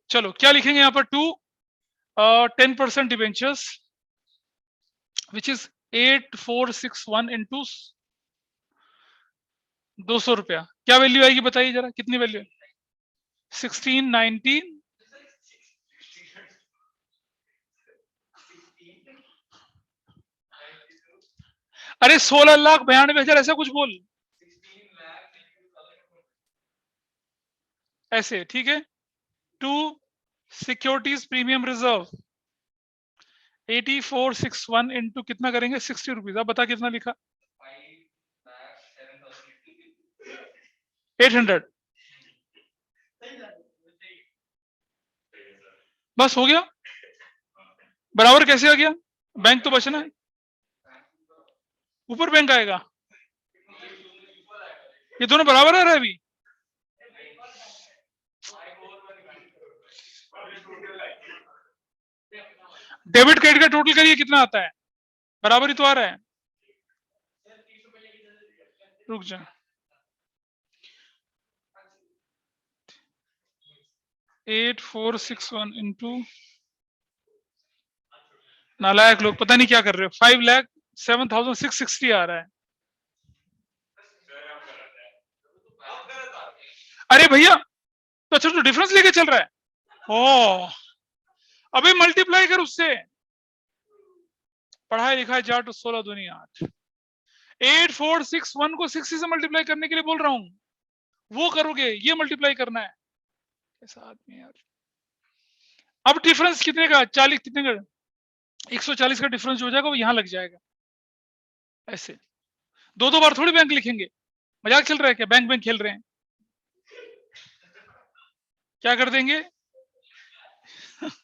B: चलो क्या लिखेंगे यहाँ पर, 10% डिबेंचर्स विच इज 8461 इंटू 200 रुपया, क्या वैल्यू आएगी बताइए जरा, कितनी वैल्यू है, 1690, अरे 16,92,000 ऐसा कुछ बोल, ऐसे ठीक है। To securities premium reserve 8461 into कितना करेंगे, 60 रुपीज, अब बता कितना लिखा, 800, बस हो गया, बराबर कैसे आ गया, बैंक तो बचना है, ऊपर बैंक आएगा, ये दोनों बराबर आ रहा है अभी, डेबिट क्रेडिट का टोटल करिए कितना आता है, बराबर ही तो आ रहा है, रुक जा, 8461 इंटू, नालायक लोग पता नहीं क्या कर रहे हो, 5,07,660 आ रहा है, अरे भैया तो अच्छा तो डिफरेंस लेके चल रहा है, ओ अबे मल्टीप्लाई कर उससे, पढ़ाई लिखाई जाट 16 दूनी 8, 8461 को 60 से मल्टीप्लाई करने के लिए बोल रहा हूं, वो करोगे, ये मल्टीप्लाई करना है, ऐसा आदमी यार। अब डिफरेंस कितने का, 40 कितने का, 140 का डिफरेंस हो जाएगा, वो यहां लग जाएगा, ऐसे 2 बार थोड़ी बैंक लिखेंगे, मजाक चल रहा है क्या, बैंक खेल रहे हैं, क्या कर देंगे।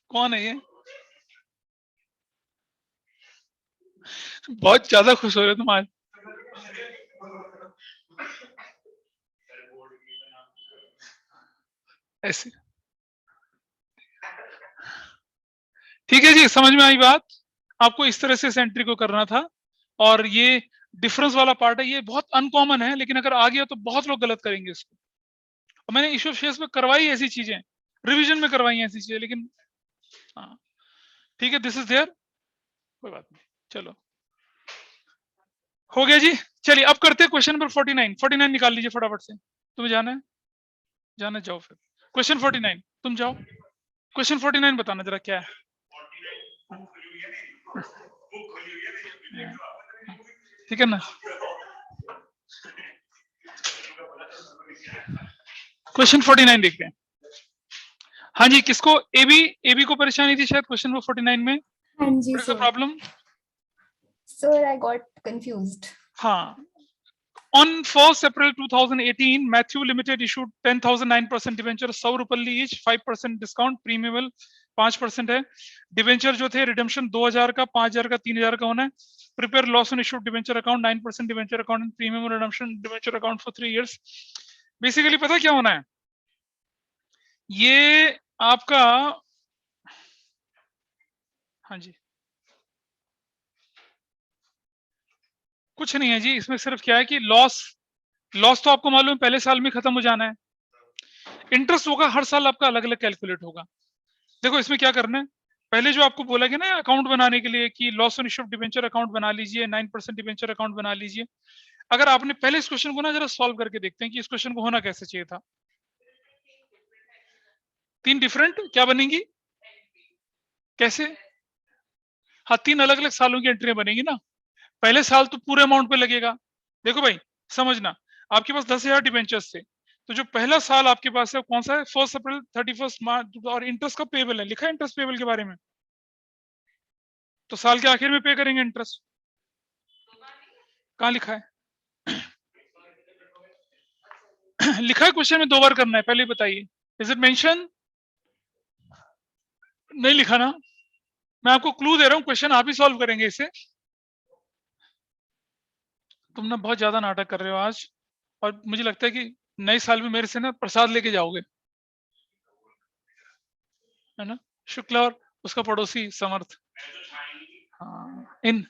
B: कौन है ये, बहुत ज्यादा खुश हो रहे हो तुम आज। ऐसे ठीक है जी, समझ में आई बात? आपको इस तरह से इस एंट्री को करना था। और ये डिफरेंस वाला पार्ट है, ये बहुत अनकॉमन है, लेकिन अगर आ गया तो बहुत लोग गलत करेंगे इसको। और मैंने इश्यू ऑफ शेयर्स में करवाई ऐसी चीजें, रिवीजन में करवाई ऐसी चीजें, लेकिन हाँ ठीक है, दिस इज देयर, कोई बात नहीं। चलो हो गया जी। चलिए अब करते हैं क्वेश्चन नंबर 49। 49 निकाल लीजिए फटाफट से। तुम्हें जाना है? जाना, जाओ फिर। क्वेश्चन 49 तुम जाओ। क्वेश्चन 49 बताना जरा क्या है। ठीक है ना? क्वेश्चन 49 देखते हैं। हाँ जी, किसको एबी को परेशानी थी शायद क्वेश्चन नंबर 49 में?
C: हाँ जी sir.
B: Problem
C: sir I got confused.
B: हाँ, on 1st April 2018, Matthew Limited issued 10,009% debenture, 100 रुपये ईच, 5% डिस्काउंट, प्रीमियम 5% है। डिवेंचर जो थे रिडेम्पशन 2,000 का, 5,000 का, 3,000 का होना है। Prepare loss on issued debenture account 9% debenture account and premium redemption debenture account for 3 years। Basically पता क्या होना है, ये आपका, हाँ जी कुछ नहीं है जी, इसमें सिर्फ क्या है कि लॉस तो आपको मालूम है पहले साल में खत्म हो जाना है। इंटरेस्ट होगा हर साल आपका अलग अलग कैलकुलेट होगा। देखो इसमें क्या करना है, पहले जो आपको बोला गया ना अकाउंट बनाने के लिए कि loss on issue of debenture account बना लीजिए, 9% डिवेंचर अकाउंट बना लीजिए। अगर आपने पहले इस क्वेश्चन को ना जरा सॉल्व करके देखते हैं कि इस क्वेश्चन को होना कैसे चाहिए था। 3 डिफरेंट क्या बनेंगी, कैसे? हाँ 3 अलग अलग सालों की एंट्रियां बनेगी ना। पहले साल तो पूरे अमाउंट पे लगेगा। देखो भाई समझना, आपके पास 10,000 डिवेंचर्स थे, तो जो पहला साल आपके पास है कौन सा है? 1 अप्रैल 31 मार्च। और इंटरेस्ट कब पेबल है, लिखा है इंटरेस्ट पेबल के बारे में? तो साल के आखिर में पे करेंगे इंटरेस्ट। कहाँ लिखा है? लिखा है क्वेश्चन में 2 बार करना है, पहले बताइए, इज इट मेंशन? नहीं लिखा ना। मैं आपको क्लू दे रहा हूं, क्वेश्चन आप ही सॉल्व करेंगे इसे। तुम ना बहुत ज्यादा नाटक कर रहे हो आज, और मुझे लगता है कि नए साल में मेरे से ना प्रसाद लेके जाओगे, है ना? शुक्ला और उसका पड़ोसी समर्थ। हाँ, इन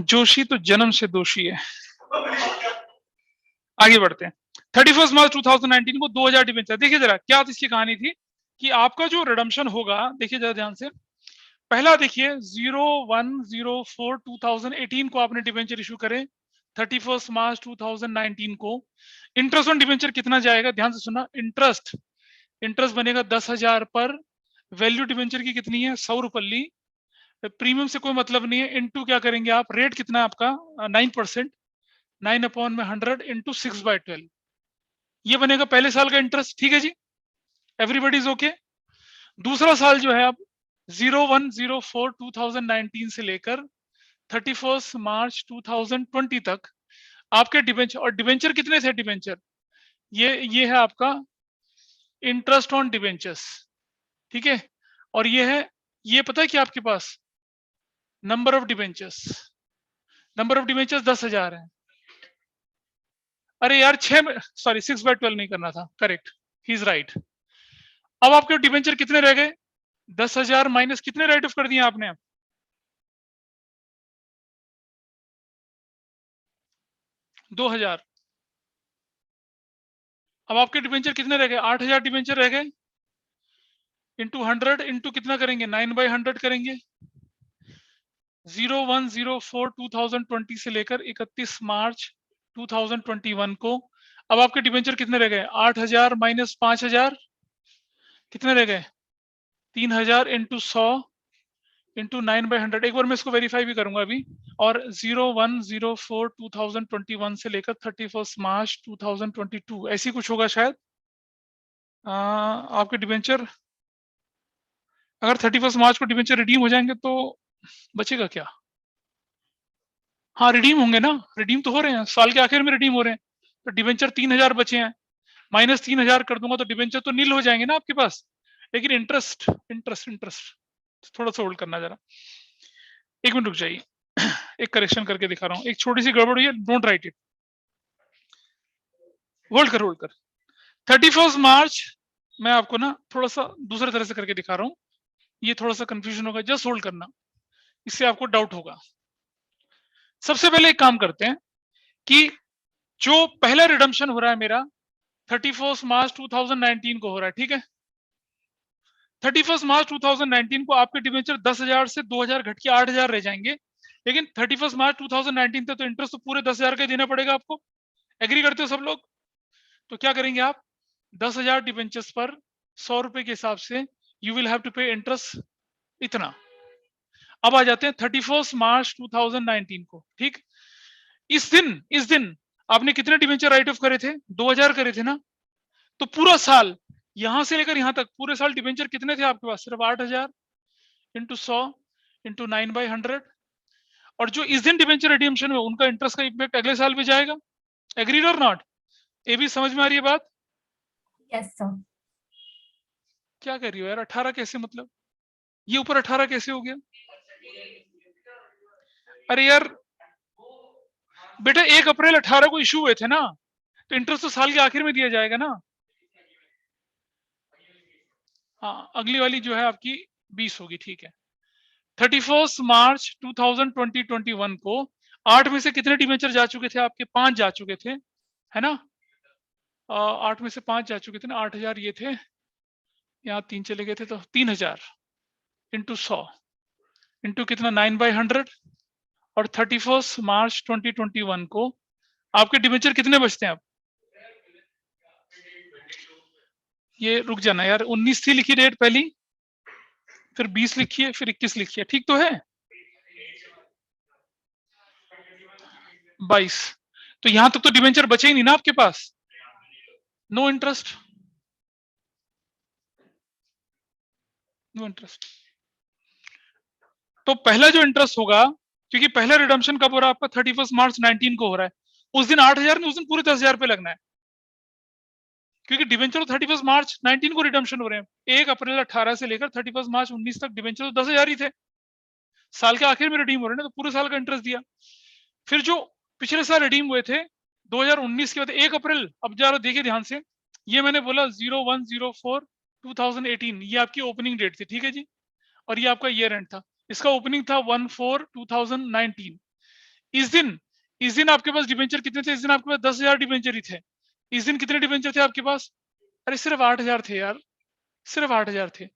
B: जोशी तो जन्म से दोषी है। आगे बढ़ते हैं। 31 मार्च 2019 को 2,000 डिवेंचर। देखिए जरा क्या इसकी कहानी थी कि आपका जो रिडम्पशन होगा, देखिए जरा ध्यान से। पहला देखिए 01/04/2018 को आपने डिवेंचर इशू करे, 31 मार्च 2019 को। इंटरेस्ट ऑन डिवेंचर कितना जाएगा, ध्यान से सुनना। इंटरेस्ट बनेगा 10,000 पर। वैल्यू डिवेंचर की कितनी है? 100 रुपये। प्रीमियम से कोई मतलब नहीं है, इनटू क्या करेंगे आप, रेट कितना है आपका? 9%, 9/100 इंटू 6/12, ये बनेगा पहले साल का इंटरेस्ट। ठीक है जी, एवरीबडी इज ओके। दूसरा साल जो है अब 01/04/2019 से लेकर 31 मार्च 2020 तक आपके डिवेंचर, और डिवेंचर कितने थे? डिवेंचर ये है आपका इंटरेस्ट ऑन डिवेंचर्स, ठीक है। और ये है, ये पता है कि आपके पास नंबर ऑफ डिवेंचर्स 10,000 है। अरे यार 6/12 नहीं करना था, करेक्ट, ही इज राइट। अब आपके डिवेंचर कितने रह गए? 10,000 माइनस कितने राइट ऑफ कर दिए आपने? 2,000। अब आपके डिवेंचर कितने रह गए? 8,000 डिवेंचर रह गए। इंटू 100 इंटू कितना करेंगे? 9/100 करेंगे। 01/04/2020 से लेकर 31 मार्च 2021 को अब आपके डिवेंचर कितने रह गए? 8,000 माइनस 5,000 कितने रह गए? 3,000 इंटू 100 इंटू 9/100। एक बार मैं इसको वेरीफाई भी करूंगा अभी। और 01/04/2021 से लेकर 31 मार्च 2022 ऐसी कुछ होगा शायद। आपके डिवेंचर अगर 31 मार्च को डिवेंचर रिडीम हो जाएंगे तो बचेगा क्या? हाँ रिडीम होंगे ना, रिडीम तो हो रहे हैं, साल के आखिर में रिडीम हो रहे हैं। तो डिवेंचर 3,000 बचे हैं, माइनस 3,000 कर दूंगा तो डिवेंचर तो नील हो जाएंगे ना आपके पास। लेकिन इंटरेस्ट थोड़ा सा होल्ड करना जरा, 1 मिनट रुक जाइए। एक करेक्शन करके दिखा रहा हूँ, एक छोटी सी गड़बड़ हुई है, डोंट राइट इट, होल्ड कर। 31 मार्च मैं आपको ना थोड़ा सा दूसरे तरह से करके दिखा रहा हूँ, ये थोड़ा सा कंफ्यूजन होगा, जस्ट होल्ड करना, इससे आपको डाउट होगा। सबसे पहले एक काम करते हैं कि जो पहला रिडम्पशन हो रहा है मेरा 31 मार्च 2019 को हो रहा है, ठीक है। 31 मार्च 2019 को आपके डिबेंचर 10,000 से 2,000 घट के 8,000 रह जाएंगे, लेकिन 31 मार्च 2019 तक तो इंटरेस्ट तो पूरे 10,000 का देना पड़ेगा आपको। एग्री करते हो सब लोग? तो क्या करेंगे आप, 10,000 डिबेंचर्स पर 100 रुपए के हिसाब से यू विल हैव टू पे इंटरेस्ट इतना। अब आ जाते हैं 31 मार्च 2019 को, ठीक। इस दिन आपने कितने डिबेंचर राइट ऑफ करे थे? 2,000 करे थे ना। तो पूरा साल यहां से लेकर यहां तक पूरे साल डिबेंचर कितने थे आपके पास? सिर्फ 8,000 इंटू 100 इंटू 9/100। और जो इस दिन डिबेंचर रिडीम्पशन में उनका इंटरेस्ट का इम्पैक्ट अगले साल भी जाएगा। एग्रीड और नॉट? ये भी समझ में आ रही है बात?
C: Yes sir.
B: क्या कर रही हो यार? 18 कैसे, मतलब ये ऊपर 18 कैसे हो गया? अरे यार बेटा 1 अप्रैल 18 को इशू हुए थे ना, तो इंटरेस्ट तो साल के आखिर में दिया जाएगा ना। हाँ, अगली वाली जो है आपकी 20 होगी, ठीक है। 31 मार्च 2020-21 को 8 में से कितने डिबेंचर जा चुके थे आपके? 5 जा चुके थे, है ना। 8 में से 5 जा चुके थे ना, 8,000 ये थे, यहाँ 3 चले गए थे, तो 3,000 इंटू 100 इंटू कितना 9/100। और 31 मार्च 2021 को आपके डिबेंचर कितने बचते हैं? अब ये रुक जाना यार, 19 थी लिखी डेट पहली, फिर 20 लिखी है, फिर 21 लिखी है, ठीक तो है? 22। तो यहां तक तो डिबेंचर बचे ही नहीं ना आपके पास, नो इंटरेस्ट, नो इंटरेस्ट। तो पहला जो इंटरेस्ट होगा, क्योंकि पहला रिडम्पशन कब हो रहा है आपका? 31 मार्च 19 को हो रहा है, उस दिन 8,000 नहीं, उस दिन पूरे 10,000 पे लगना है, क्योंकि डिबेंचर 31 मार्च 19 को रिडम्पशन हो रहे हैं। 1 अप्रैल 18 से लेकर 31 मार्च 19 तक डिबेंचर तो 10,000 ही थे, साल के आखिर में रिडीम हो रहे हैं, तो पूरे साल का इंटरेस्ट दिया। फिर जो पिछले साल रिडीम हुए थे 2019 के बाद 1 अप्रैल, अब जरा देखिए ध्यान से, ये मैंने बोला 01/04/2018, ये आपकी ओपनिंग डेट थी, ठीक है जी। और ये आपका ईयर एंड था, इसका ओपनिंग था 1/4/2019। इस दिन आपके पास डिबेंचर कितने थे? इस दिन आपके पास 10,000 डिबेंचर ही थे। इस दिन कितने डिबेंचर थे आपके पास? अरे सिर्फ 8,000 थे यार, सिर्फ 8,000 थे,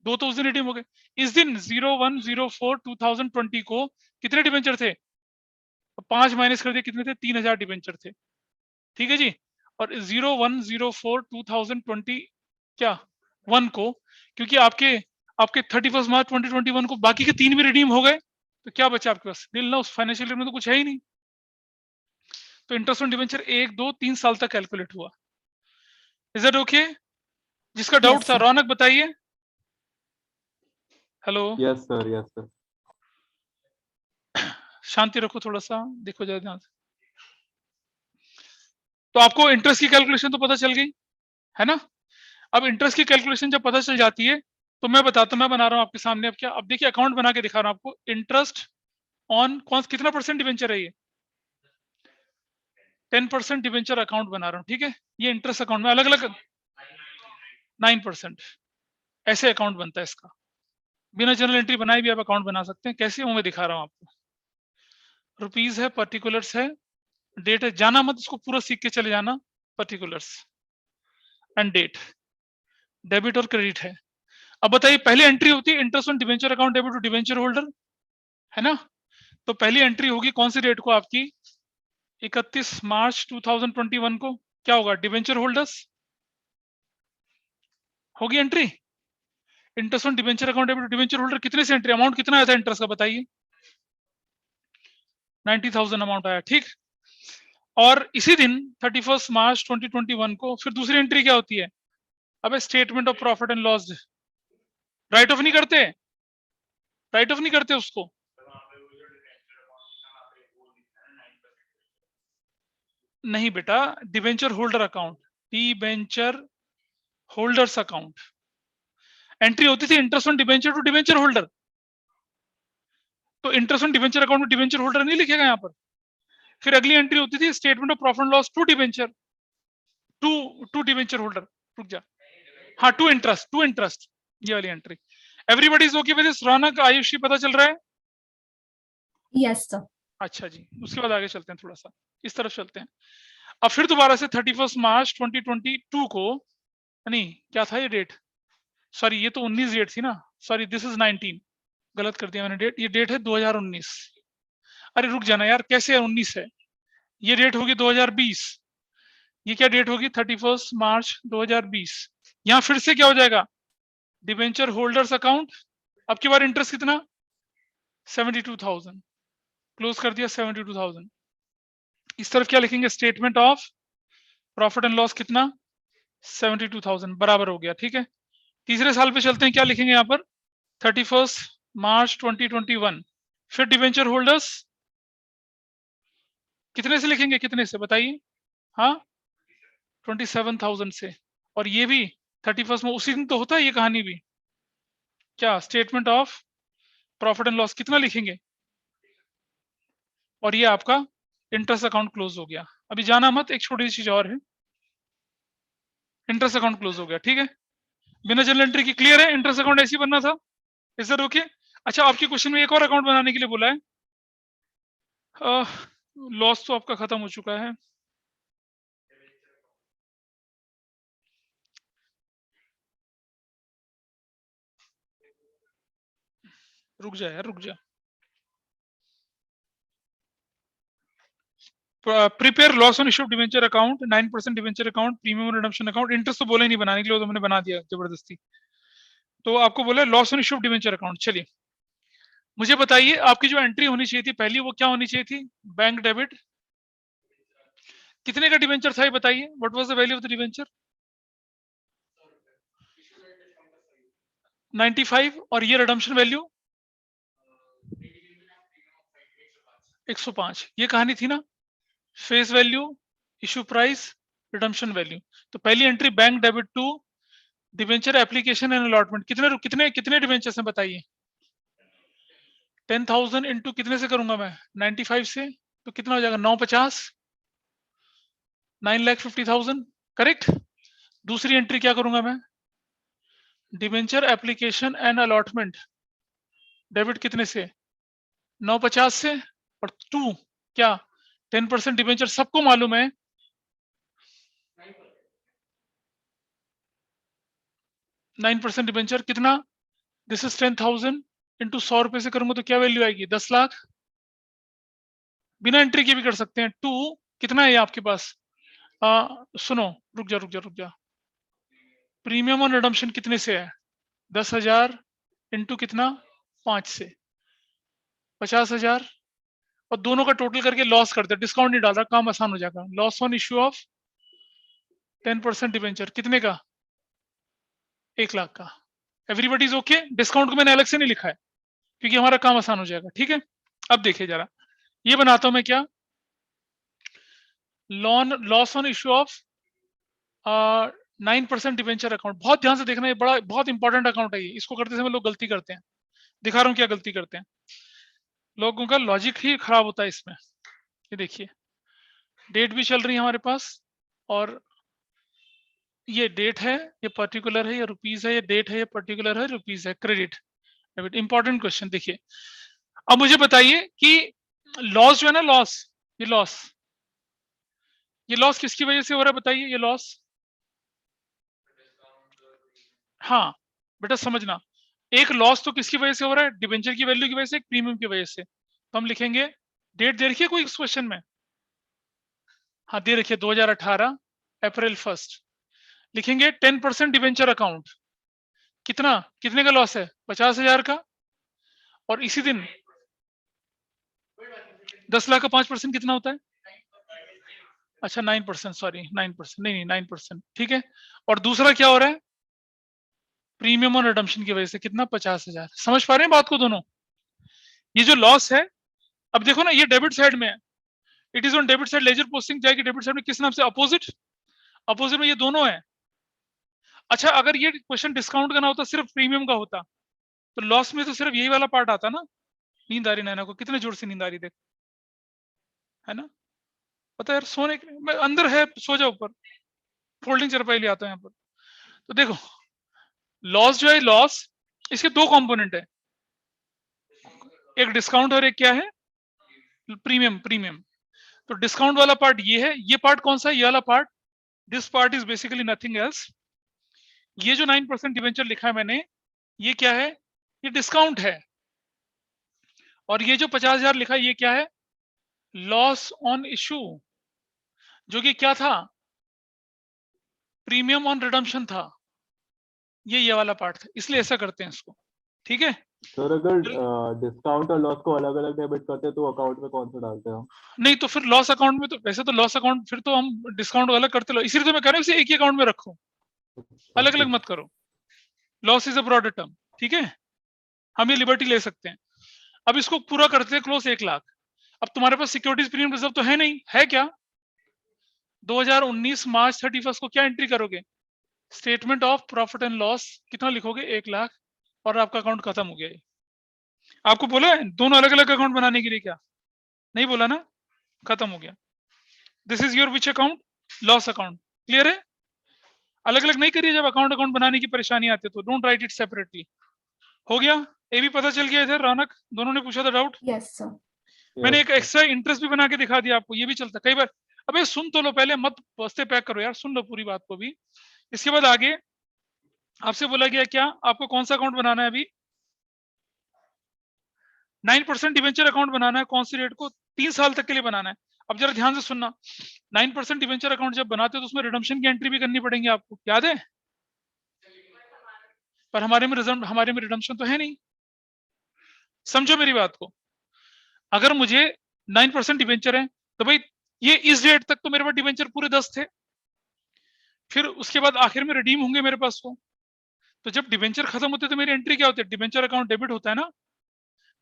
B: 2 तो उस दिन रिडीम हो गए। इस दिन 01/04/2020 को कितने डिबेंचर थे? 5 माइनस कर दिए, कितने थे? 3,000 डिबेंचर थे, ठीक है जी। और 01/04/2020 क्या 1 को, क्योंकि आपके 31 मार्च 2021 को बाकी के 3 भी रिडीम हो गए, तो क्या बचा आपके पास? नील ना, उस फाइनेंशियल ईयर में तो कुछ है ही नहीं। तो इंटरेस्ट ऑन डिबेंचर 1, 2, 3 साल तक कैलकुलेट हुआ। Is that okay? जिसका डाउट
C: Yes,
B: था
C: sir.
B: रौनक बताइए। Hello,
E: yes sir, yes sir.
B: शांति रखो थोड़ा सा, देखो जरा ध्यान से। तो आपको इंटरेस्ट की कैलकुलेशन तो पता चल गई है ना। अब इंटरेस्ट की कैलकुलेशन जब पता चल जाती है, तो मैं बताता हूं, मैं बना रहा हूं आपके सामने। अब क्या, अब देखिए अकाउंट बना के दिखा रहा हूं आपको। इंटरेस्ट ऑन कौन कितना परसेंट डिबेंचर है? ये 10% डिबेंचर अकाउंट बना रहा हूं, ठीक है। ये इंटरेस्ट अकाउंट में अलग अलग 9% ऐसे अकाउंट बनता है इसका। बिना जनरल एंट्री बनाए भी आप अकाउंट बना सकते हैं। कैसे, वो मैं दिखा रहा हूं आपको। रुपीज है, पर्टिकुलर्स है, डेट है, जाना मत, इसको पूरा सीख के चले जाना। पर्टिकुलर्स एंड डेट, डेबिट और क्रेडिट है। अब बताइए, पहली एंट्री होती है interest on debenture account debit to debenture holder, है ना। तो पहली एंट्री होगी कौन सी डेट को आपकी? 31 मार्च 2021 को। क्या होगा? डिबेंचर होल्डर्स होगी entry. Interest on debenture account debit to debenture holder, कितने से एंट्री, अमाउंट कितना आया था इंटरेस्ट का बताइए? 90,000 अमाउंट आया, ठीक। और इसी दिन 31 मार्च 2021 को फिर दूसरी एंट्री क्या होती है? अब statement of profit and loss. Write off नहीं करते, राइट ऑफ नहीं करते उसको। नहीं बेटा, debenture holder account, debenture holders account. Entry होती थी interest on debenture to debenture holder, तो इंटरेस्ट ऑन डिबेंचर अकाउंट में डिबेंचर होल्डर नहीं लिखेगा यहाँ पर। फिर अगली एंट्री होती थी statement of profit and loss to debenture, to debenture holder, रुक जा, हाँ टू इंटरेस्ट, ये वाली entry. Everybody is okay with this? Raunak, Ayushi, पता चल रहा है?
C: Yes sir.
B: अच्छा जी, उसके बाद आगे चलते हैं, थोड़ा सा इस तरफ चलते हैं। अब फिर दोबारा से 31 मार्च 2022 को, नहीं क्या था ये डेट, सॉरी ये तो 19 डेट थी ना, सॉरी दिस इज 19, गलत कर दिया मैंने डेट, ये डेट है 2019। अरे रुक जाना यार, कैसे 19 है, ये डेट होगी 2020, ये क्या डेट होगी 31 मार्च 2020। यहाँ फिर से क्या हो जाएगा, डिबेंचर होल्डर्स अकाउंट, अब की बार इंटरेस्ट कितना 72,000, क्लोज कर दिया 72,000। इस तरफ क्या लिखेंगे, statement of profit and loss कितना 72,000 बराबर हो गया, ठीक है। तीसरे साल पे चलते हैं, क्या लिखेंगे यहाँ पर 31 मार्च 2021, फिर डिबेंचर होल्डर्स कितने से लिखेंगे, कितने से बताइए, हाँ 27,000 से, और ये भी 31 में उसी दिन तो होता है ये कहानी भी, क्या statement of profit and loss कितना लिखेंगे, और ये आपका इंटरेस्ट अकाउंट क्लोज हो गया। अभी जाना मत, एक छोटी सी चीज और है, इंटरेस्ट अकाउंट क्लोज हो गया, ठीक है, बिना जनरल एंट्री की, क्लियर है, इंटरेस्ट अकाउंट ऐसे ही बनना था, इज दैट ओके? अच्छा, आपके क्वेश्चन में एक और अकाउंट बनाने के लिए बोला है, लॉस तो आपका खत्म हो चुका है, रुक जा यार, रुक जा, prepare loss on issue of debenture account, 9% debenture account, premium redemption account, interest तो बोला ही नहीं बनाने के लिए, तो मैंने बना दिया जबरदस्ती। तो आपको बोला loss on issue of debenture account. चलिए मुझे बताइए, आपकी जो एंट्री होनी चाहिए थी पहली, वो क्या होनी चाहिए थी, बैंक डेबिट, कितने का डिवेंचर था ये बताइए, what was the value of the debenture 95, और ये रिडम्पशन वैल्यू 105, ये कहानी थी ना, face value, issue price, redemption value. तो पहली entry bank debit to debenture application and allotment, कितने कितने कितने डिवेंचर्स हैं बताइए, 10,000 इंटू कितने से करूंगा मैं 95 से, तो कितना हो जाएगा 950, 9,50,000, करेक्ट। दूसरी एंट्री क्या करूंगा मैं, debenture application and allotment, debit कितने से 950 से, और टू क्या 10% डिवेंचर, सबको मालूम है 9% डिवेंचर कितना, दिस इज 10,000 इंटू 100 रुपए से करूंगा तो क्या वैल्यू आएगी 10 लाख, बिना एंट्री के भी कर सकते हैं। टू कितना है आपके पास, सुनो रुक जा, प्रीमियम और रिडम्पशन कितने से है 10,000 इंटू कितना 5 से 50,000, और दोनों का टोटल करके लॉस कर दे, डिस्काउंट नहीं डाल रहा, काम आसान हो जाएगा। Loss on issue of 10% debenture कितने का 1 लाख का। एवरीबॉडी इज ओके, डिस्काउंट को मैंने अलग से नहीं लिखा है क्योंकि हमारा काम आसान हो जाएगा, ठीक है। अब देखिए जरा, ये बनाता हूं मैं क्या, loss on issue of 9% debenture account, बहुत ध्यान से देखना, ये बड़ा बहुत इंपॉर्टेंट अकाउंट है ये, इसको करते समय लोग गलती करते हैं, दिखा रहा हूं क्या गलती करते हैं, लोगों का लॉजिक ही खराब होता है इसमें। ये देखिए डेट भी चल रही है हमारे पास, और ये डेट है, ये पर्टिकुलर है, ये रुपीज है, ये डेट है, ये पर्टिकुलर है, रुपीज है, क्रेडिट डेबिट। इंपॉर्टेंट क्वेश्चन देखिए, अब मुझे बताइए कि लॉस जो है ना, ये लॉस किसकी वजह से हो रहा है बताइए, ये लॉस, हाँ बेटा समझना, एक लॉस तो किसकी वजह से हो रहा है, डिवेंचर की वैल्यू की वजह से, प्रीमियम की वजह से। तो हम लिखेंगे डेट दे रखिए कोई इस क्वेश्चन में, हाँ दे रखिए 2018 अप्रैल 1, लिखेंगे 10% डिवेंचर अकाउंट, कितना कितने का लॉस है 50,000 का, और इसी दिन 10 लाख का 5% कितना होता है, अच्छा 9%, सॉरी 9%, नहीं 9%, ठीक है। और दूसरा क्या हो रहा है, प्रीमियम और रिडम्पशन की वजह से कितना 50,000, समझ पा रहे हैं बात को दोनों। ये जो लॉस है, अब देखो ना ये डेबिट साइड में है, it is on debit side, ledger posting जाएगी डेबिट साइड में, किस नाम से, अपोजिट में ये दोनों है। अच्छा अगर ये क्वेश्चन डिस्काउंट का ना होता, सिर्फ प्रीमियम का होता, तो लॉस में तो सिर्फ यही वाला पार्ट आता ना, नींद आ रही नैना को, कितने जोर से नींद आ रही देख, है ना? पता है यार, सोने के मैं अंदर है, सो जा ऊपर, फोल्डिंग चारपाई ले आता हूँ यहाँ पर। तो देखो लॉस जो है, लॉस इसके दो कंपोनेंट है, एक डिस्काउंट और एक क्या है, प्रीमियम। प्रीमियम तो डिस्काउंट वाला पार्ट ये है, ये पार्ट कौन सा है, ये वाला part, this part is basically nothing else. ये जो 9% डिवेंचर लिखा है मैंने, ये क्या है, ये डिस्काउंट है। और ये जो 50,000 लिखा है, ये क्या है, लॉस ऑन इशू, जो कि क्या था, प्रीमियम ऑन रिडम्पशन था। ये वाला पार्ट था, इसलिए ऐसा करते हैं इसको, ठीक है।
E: सर अगर डिस्काउंट और लॉस को अलग अलग डेबिट करते हैं तो अकाउंट में कौन सा डालते हैं हम?
B: नहीं तो फिर लॉस अकाउंट में, तो वैसे तो लॉस अकाउंट फिर तो हम डिस्काउंट अलग करते लो, इसीलिए तो मैं कह रहा हूँ इसे एक ही अकाउंट में रखो, अलग अलग मत करो। Loss is a broader term, ठीक है, हम ये लिबर्टी ले सकते हैं। अब इसको पूरा करते हैं क्लोज 1 लाख। अब तुम्हारे पास सिक्योरिटीज प्रीमियम रिजर्व तो है नहीं, है क्या, 2019 मार्च 31 को क्या एंट्री करोगे, statement of profit and loss, कितना लिखोगे, 1 लाख, और आपका अकाउंट खत्म हो गया। आपको बोला है दोनों अलग अलग अकाउंट बनाने के लिए, क्या नहीं बोला ना, खत्म हो गया। This is your which account, loss account, clear है। अलग अलग नहीं करिए, जब अकाउंट बनाने की परेशानी आती है तो डोंट राइट इट सेपरेटली। हो गया, ये भी पता चल गया इधर, रौनक दोनों ने पूछा था डाउट,
C: यस सर।
B: मैंने एक एक्स्ट्रा इंटरेस्ट भी बना के दिखा दिया आपको, ये भी चलता कई बार। अबे सुन तो लो पहले, मत बस्ते पैक करो यार, सुन लो पूरी बात को भी। इसके बाद आगे आपसे बोला गया क्या, आपको कौन सा अकाउंट बनाना है अभी, 9% डिवेंचर अकाउंट बनाना है, कौन सी रेट को, 3 साल तक के लिए बनाना है। अब जरा ध्यान से सुनना, 9% डिवेंचर अकाउंट जब बनाते हो तो उसमें रिडम्पशन की एंट्री भी करनी पड़ेगी आपको, याद है, पर हमारे में रिडम्पशन तो है नहीं। समझो मेरी बात को, अगर मुझे 9% डिवेंचर है तो भाई ये इस डेट तक तो मेरे पास डिवेंचर पूरे 10 थे, फिर उसके बाद आखिर में रिडीम होंगे मेरे पास वो। तो जब डिवेंचर खत्म होते तो मेरी एंट्री क्या होती है, डिवेंचर अकाउंट डेबिट होता है ना,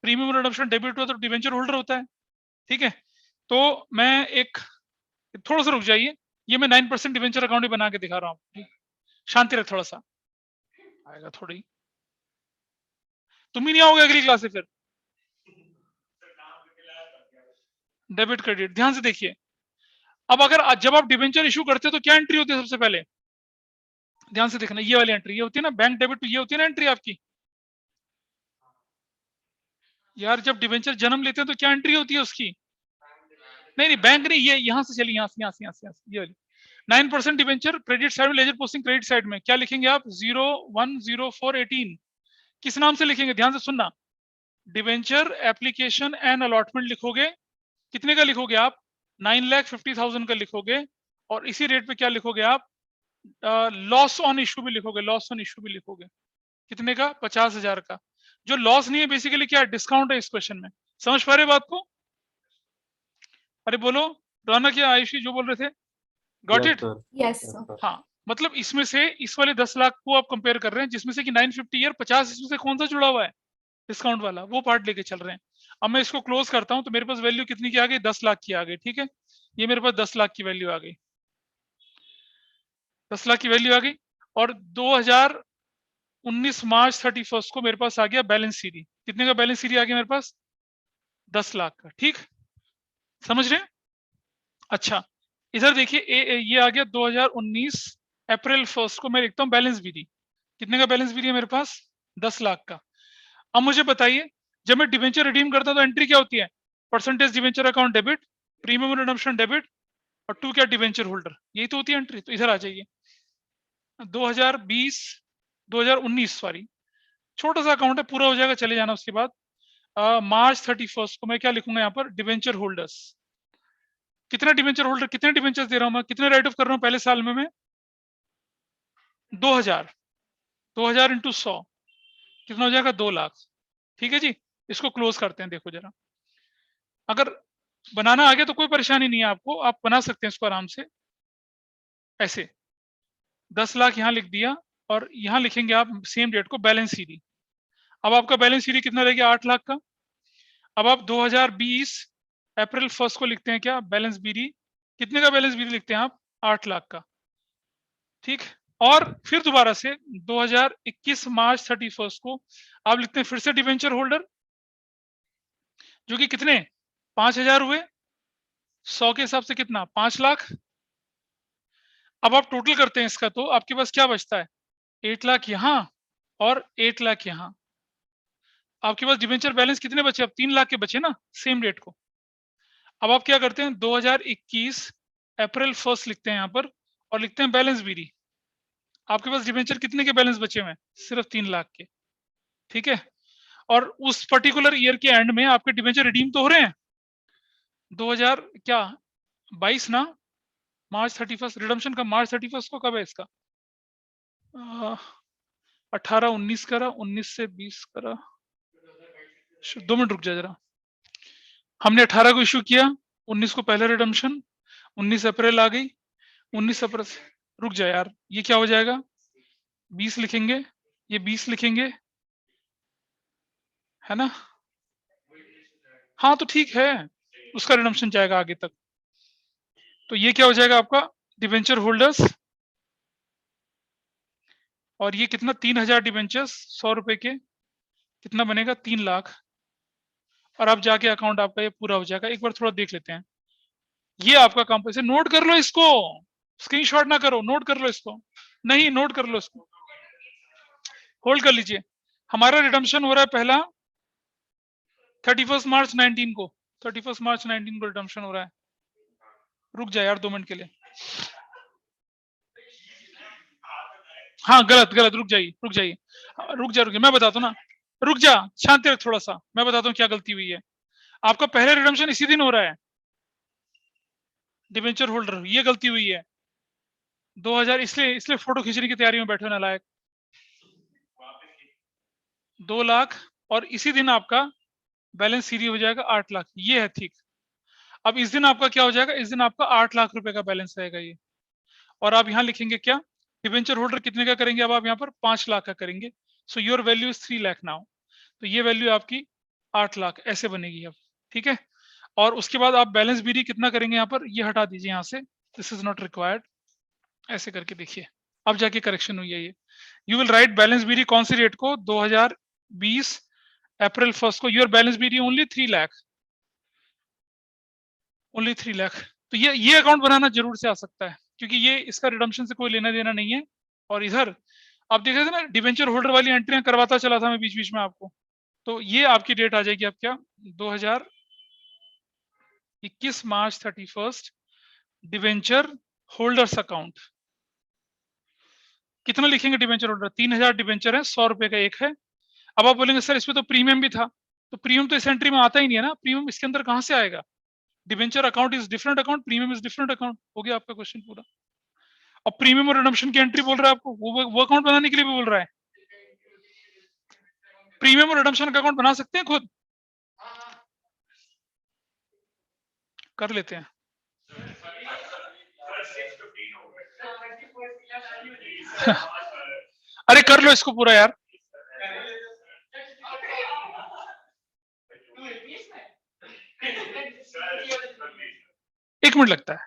B: प्रीमियम रिडम्पशन डेबिट हुआ तो डिवेंचर होल्डर होता है, ठीक है। तो मैं एक, थोड़ा सा रुक जाइए, ये मैं 9% डिवेंचर अकाउंट ही बना के दिखा रहा हूँ, शांति रख, थोड़ा सा आएगा थोड़ी, तुम ही नहीं आओगे अगली क्लास से फिर। डेबिट क्रेडिट, ध्यान से देखिए, अब अगर जब आप डिवेंचर इशू करते हो तो क्या एंट्री होती है सबसे पहले, ध्यान से देखना, ये वाली एंट्री, ये होती है ना बैंक डेबिट, ये होती है ना एंट्री आपकी। यार जब डिवेंचर जन्म लेते हैं तो क्या एंट्री होती है उसकी, नहीं बैंक नहीं, ये यहाँ से चलिए, यहाँ से ये वाली 9% डिवेंचर क्रेडिट साइड में, लेजर पोस्टिंग क्रेडिट साइड में क्या लिखेंगे आप, 010418, किस नाम से लिखेंगे, ध्यान से सुनना, डिवेंचर एप्लीकेशन एंड अलॉटमेंट लिखोगे, कितने का लिखोगे आप, 9,50,000 का लिखोगे, और इसी रेट पे क्या लिखोगे आप, लॉस ऑन इशू भी लिखोगे, लॉस ऑन इशू भी लिखोगे, कितने का, 50,000 का। जो लॉस नहीं है बेसिकली क्या, डिस्काउंट है इस क्वेश्चन में, समझ पा रहे बात को, अरे बोलो रौनक या आयुषी जो बोल रहे थे, गॉट इट,
C: यस सर।
B: हाँ, मतलब इसमें से इस वाले 10 लाख को आप कंपेयर कर रहे हैं, जिसमें से कि 950 ईयर 50, इसमें से कौन सा जुड़ा हुआ है, डिस्काउंट वाला, वो पार्ट लेके चल रहे हैं। अब मैं इसको क्लोज करता हूं तो मेरे पास वैल्यू कितनी की आ गई, 10 लाख की आ गई, ठीक है, ये मेरे पास 10 लाख की वैल्यू आ गई, 10 लाख की वैल्यू आ गई। और 2019 मार्च 31 को मेरे पास आ गया बैलेंस सीडी, कितने का बैलेंस सीडी आ गया मेरे पास, 10 लाख का, ठीक, समझ रहे हैं। अच्छा इधर देखिए, ये आ गया 2019 अप्रैल 1 को मैं लिखता हूँ बैलेंस बीडी, कितने का बैलेंस बीडी है मेरे पास, 10 लाख का। अब मुझे बताइए, जब मैं डिवेंचर रिडीम करता हूं तो एंट्री क्या होती है, percentage debenture account debit, premium redemption debit, और 2 क्या, डिवेंचर होल्डर, यही तो होती है एंट्री। तो इधर आ जाइए, 2019 सॉरी, छोटा सा अकाउंट है, पूरा हो जाएगा, चले जाना। उसके बाद मार्च 31 को मैं क्या लिखूंगा यहाँ पर, डिवेंचर होल्डर्स, कितना डिवेंचर होल्डर, कितने डिवेंचर दे रहा हूं मैं, कितने राइट ऑफ कर रहा हूं पहले साल में मैं, 2000 इंटू 100 कितना हो जाएगा, 2 लाख, ठीक है जी। इसको क्लोज करते हैं, देखो जरा, अगर बनाना आ गया तो कोई परेशानी नहीं है आपको, आप बना सकते हैं इसको आराम से ऐसे, 10 लाख यहाँ लिख दिया, और यहाँ लिखेंगे आप सेम डेट को बैलेंस सीडी। अब आपका बैलेंस सीडी कितना रह गया, 8 लाख का। अब आप 2020 अप्रैल 1 को लिखते हैं क्या, बैलेंस बीडी, कितने का बैलेंस बीडी लिखते हैं आप, 8 लाख का, ठीक। और फिर दोबारा से 2021 मार्च 31 को आप लिखते हैं फिर से डिवेंचर होल्डर, जो कि कितने 5,000 हुए, 100 के हिसाब से कितना 5 लाख। अब आप टोटल करते हैं इसका, तो आपके पास क्या बचता है 8 लाख यहाँ और 8 लाख यहाँ। आपके पास डिबेंचर बैलेंस कितने बचे, अब 3 लाख के बचे ना सेम डेट को। अब आप क्या करते हैं 2021 अप्रैल 1 लिखते हैं यहाँ पर और लिखते हैं बैलेंस बीडी। आपके पास डिबेंचर कितने के बैलेंस बचे हुए हैं, सिर्फ 3 लाख के, ठीक है। और उस पर्टिकुलर ईयर के एंड में आपके डिबेंचर रिडीम तो हो रहे हैं 2022 ना, मार्च 31 रिडम्पशन का, मार्च 31 को कब है इसका 18 19 करा, 19 से 20 करा, 2 मिनट रुक जा जरा। हमने 18 को इशू किया, 19 को पहले रिडम्पशन, 19 अप्रैल आ गई, 19 अप्रैल रुक जा यार, ये क्या हो जाएगा 20 लिखेंगे, ये 20 लिखेंगे, है ना। हाँ तो ठीक है, उसका रिडम्पशन जाएगा आगे तक। तो ये क्या हो जाएगा आपका डिबेंचर होल्डर्स, और ये कितना 3,000 डिबेंचर्स 100 रुपए के, कितना बनेगा 3 लाख। और अब जाके अकाउंट आपका ये पूरा हो जाएगा। एक बार थोड़ा देख लेते हैं, ये आपका कंपल्सरी, नोट कर लो इसको, स्क्रीनशॉट ना करो, नोट कर लो इसको, नहीं नोट कर लो इसको, होल्ड कर लीजिए। हमारा रिडम्पशन हो रहा है पहला 31 मार्च 19 को, 31 मार्च 19 को रिडम्पशन हो रहा है। रुक जाए यार 2 मिनट के लिए, हाँ गलत रुक जाइए, मैं बताता हूँ ना, रुक जा, शांति रख थोड़ा सा, मैं बताता हूँ क्या गलती हुई है। आपका पहला रिडम्पशन इसी दिन हो रहा है डिबेंचर होल्डर, ये गलती हुई है 2000, इसलिए फोटो खींचने की तैयारी में बैठे होने लायक 2 लाख, और इसी दिन आपका बैलेंस सीधी हो जाएगा 8 लाख, ये है ठीक। अब इस दिन आपका क्या हो जाएगा, इस दिन आपका 8 लाख रुपए का बैलेंस रहेगा ये, और आप यहाँ लिखेंगे क्या डिबेंचर होल्डर कितने का करेंगे, अब आप यहाँ पर 5 लाख का करेंगे। So your value is 3 lakh now, तो ये वैल्यू आपकी 8 लाख ऐसे बनेगी अब, ठीक है। और उसके बाद आप बैलेंस बीडी कितना करेंगे, यहाँ पर ये हटा दीजिए यहाँ से, दिस इज नॉट रिक्वायर्ड, ऐसे करके देखिए अब जाके करेक्शन हुई है ये। You will write balance BD कौन सी डेट को 2020 अप्रैल 1 को, your balance BD only 3 lakh, only 3 lakh. तो ये अकाउंट बनाना जरूर से आ सकता है, क्योंकि ये इसका रिडम्पशन से कोई लेना देना नहीं है। और इधर आप देख रहे थे ना डिबेंचर होल्डर वाली एंट्रियां करवाता चला था मैं बीच बीच में आपको, तो ये आपकी डेट आ जाएगी अब क्या 2021 मार्च 31 डिबेंचर होल्डर्स अकाउंट। कितना लिखेंगे डिबेंचर होल्डर, 3,000 डिबेंचर है, 100 रुपए का एक है। अब आप बोलेंगे सर इसमें तो प्रीमियम भी था, तो प्रीमियम तो इस एंट्री में आता ही नहीं है ना, प्रीमियम इसके अंदर कहां से आएगा, debenture account is different account, premium is different account, हो गया आपका क्वेश्चन पूरा। और प्रीमियम और रिडम्पशन की एंट्री बोल रहा है आपको, वो अकाउंट बनाने के लिए भी बोल रहा है। प्रीमियम और रिडम्पशन का अकाउंट बना सकते हैं खुद, कर लेते हैं। अरे कर लो इसको पूरा यार, एक मिनट लगता है,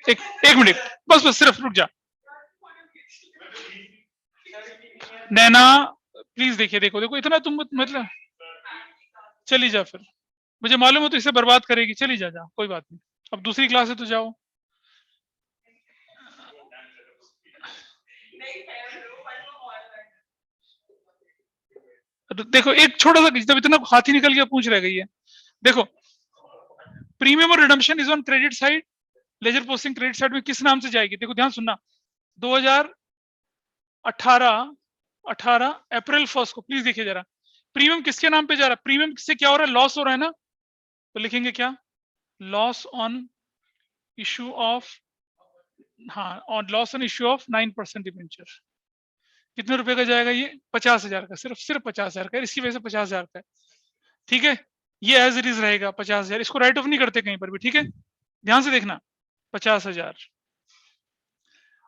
B: एक मिनट बस सिर्फ रुक जा। नैना प्लीज देखो इतना तुम मतलब, चली जा फिर, मुझे मालूम है तो इसे बर्बाद करेगी, चली जा कोई बात नहीं, अब दूसरी क्लास है तो जाओ। देखो एक छोटा सा, जब इतना हाथी निकल गया पूछ रह गई है, देखो प्रीमियम और redemption is on credit side, ledger posting credit side में किस नाम से जाएगी, देखो ध्यान सुनना, 2018 अप्रैल 1 को, प्लीज देखिए जरा, प्रीमियम किसके नाम पे जा रहा है, प्रीमियम से क्या हो रहा है, लॉस हो रहा है ना, तो लिखेंगे क्या लॉस ऑन इशू ऑफ, हाँ on loss on issue of 9% debenture. कितने रुपए का जाएगा ये 50,000 का, सिर्फ 50,000 का, इसकी वजह से 50,000 का है, ठीक है। ये एज इट इज रहेगा 50,000, इसको राइट ऑफ नहीं करते कहीं पर भी, ठीक है, ध्यान से देखना 50,000।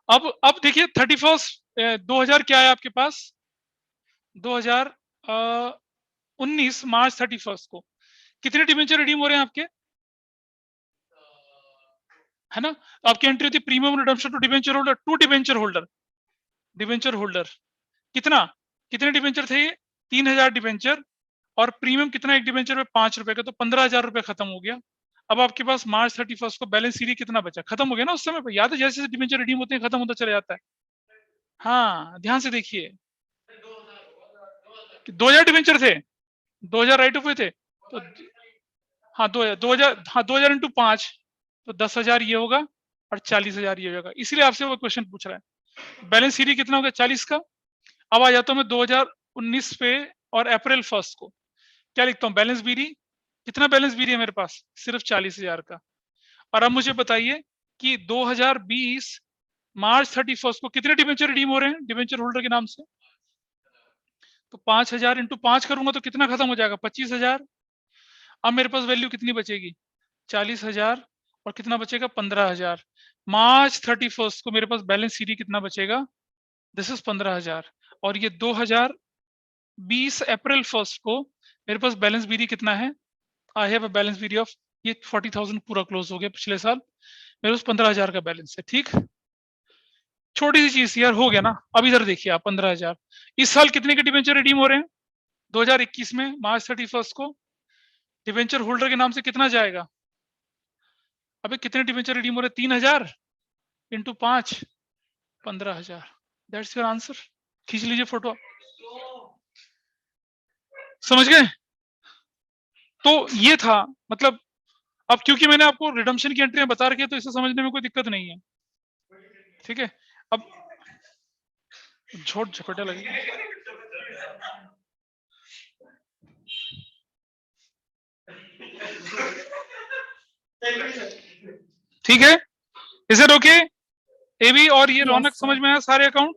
B: अब देखिए 31 2000 क्या है आपके पास 2019 मार्च 31 को कितने डिबेंचर रिडीम हो रहे हैं आपके, है ना। आपकी एंट्री होती है premium redemption to debenture holder, to debenture holder कितने डिबेंचर थे ये 3,000 डिबेंचर, और प्रीमियम कितना एक डिबेंचर में 5 रुपए का, तो 15,000 रुपए खत्म हो गया। अब आपके पास मार्च 31 को बैलेंस सीरी कितना बचा, खत्म हो गया ना उस समय पे, याद है जैसे डिबेंचर रिडीम होते हैं खत्म होता चला जाता है। हाँ ध्यान से देखिए, 2000 डिबेंचर थे, 2000 राइट ऑफ वे थे, तो हाँ 2000 हाँ 2000 इंटू 5 तो 10,000 ये होगा और 40,000 ये होगा, इसलिए आपसे वो क्वेश्चन पूछ रहा है। बैलेंस सीरी कितना हो गया 40 का। अब आ जाता हूं मैं 2019 पे और अप्रैल 1 को, क्या लिखता हूँ, बैलेंस बीरी कितना, बैलेंस बीरी है मेरे पास सिर्फ 40,000 का। और अब मुझे बताइए कि 2020 मार्च 31 को कितने डिबेंचर रिडीम हो रहे हैं डिबेंचर होल्डर के नाम से, तो 5,000 इंटू 5 करूंगा तो कितना खत्म हो जाएगा 25,000। अब मेरे पास वैल्यू कितनी बचेगी 40,000 और कितना बचेगा 15,000। मार्च 31 को मेरे पास बैलेंस सीरी कितना बचेगा, दिस इज 15,000। और ये 2020 अप्रैल 1 को मेरे पास बैलेंस बीरी कितना है, आई हैव अ बैलेंस बीरी ऑफ, ये 40,000 पूरा क्लोज हो गया पिछले साल, मेरे पास 15,000 का बैलेंस है। ठीक, छोटी सी चीज यार, हो गया ना। अब इधर देखिए आप 15,000, इस साल कितने के डिबेंचर रिडीम हो रहे हैं 2021 में मार्च 31 को डिबेंचर होल्डर के नाम से कितना जाएगा, अबे कितने डिबेंचर रिडीम हो रहे हैं 3,000 इंटू 5 15,000, दैट्स योर आंसर। खींच लीजिए फोटो, समझ गए। तो ये था, मतलब अब क्योंकि मैंने आपको रिडम्पशन की एंट्रियां बता रखी है तो इसे समझने में कोई दिक्कत नहीं है, ठीक है। अब झोट झपटा लगेगा, ठीक है, इज इट ओके। एबी और ये
D: Yes,
B: रौनक
D: sir.
B: समझ में आया सारे अकाउंट,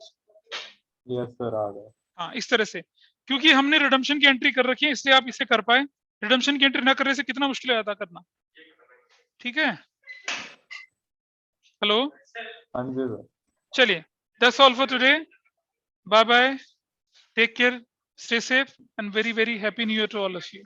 E: यस सर आ गए।
B: हाँ इस तरह से, क्योंकि हमने रिडम्पशन की एंट्री कर रखी है इसलिए आप इसे कर पाए। रिडम्पशन की एंट्री ना करने से कितना मुश्किल है अदा करना, ठीक है। हेलो,
E: हाँ जी सर।
B: चलिए, that's all for today, bye bye, take care, stay safe and very very happy new year to all of you.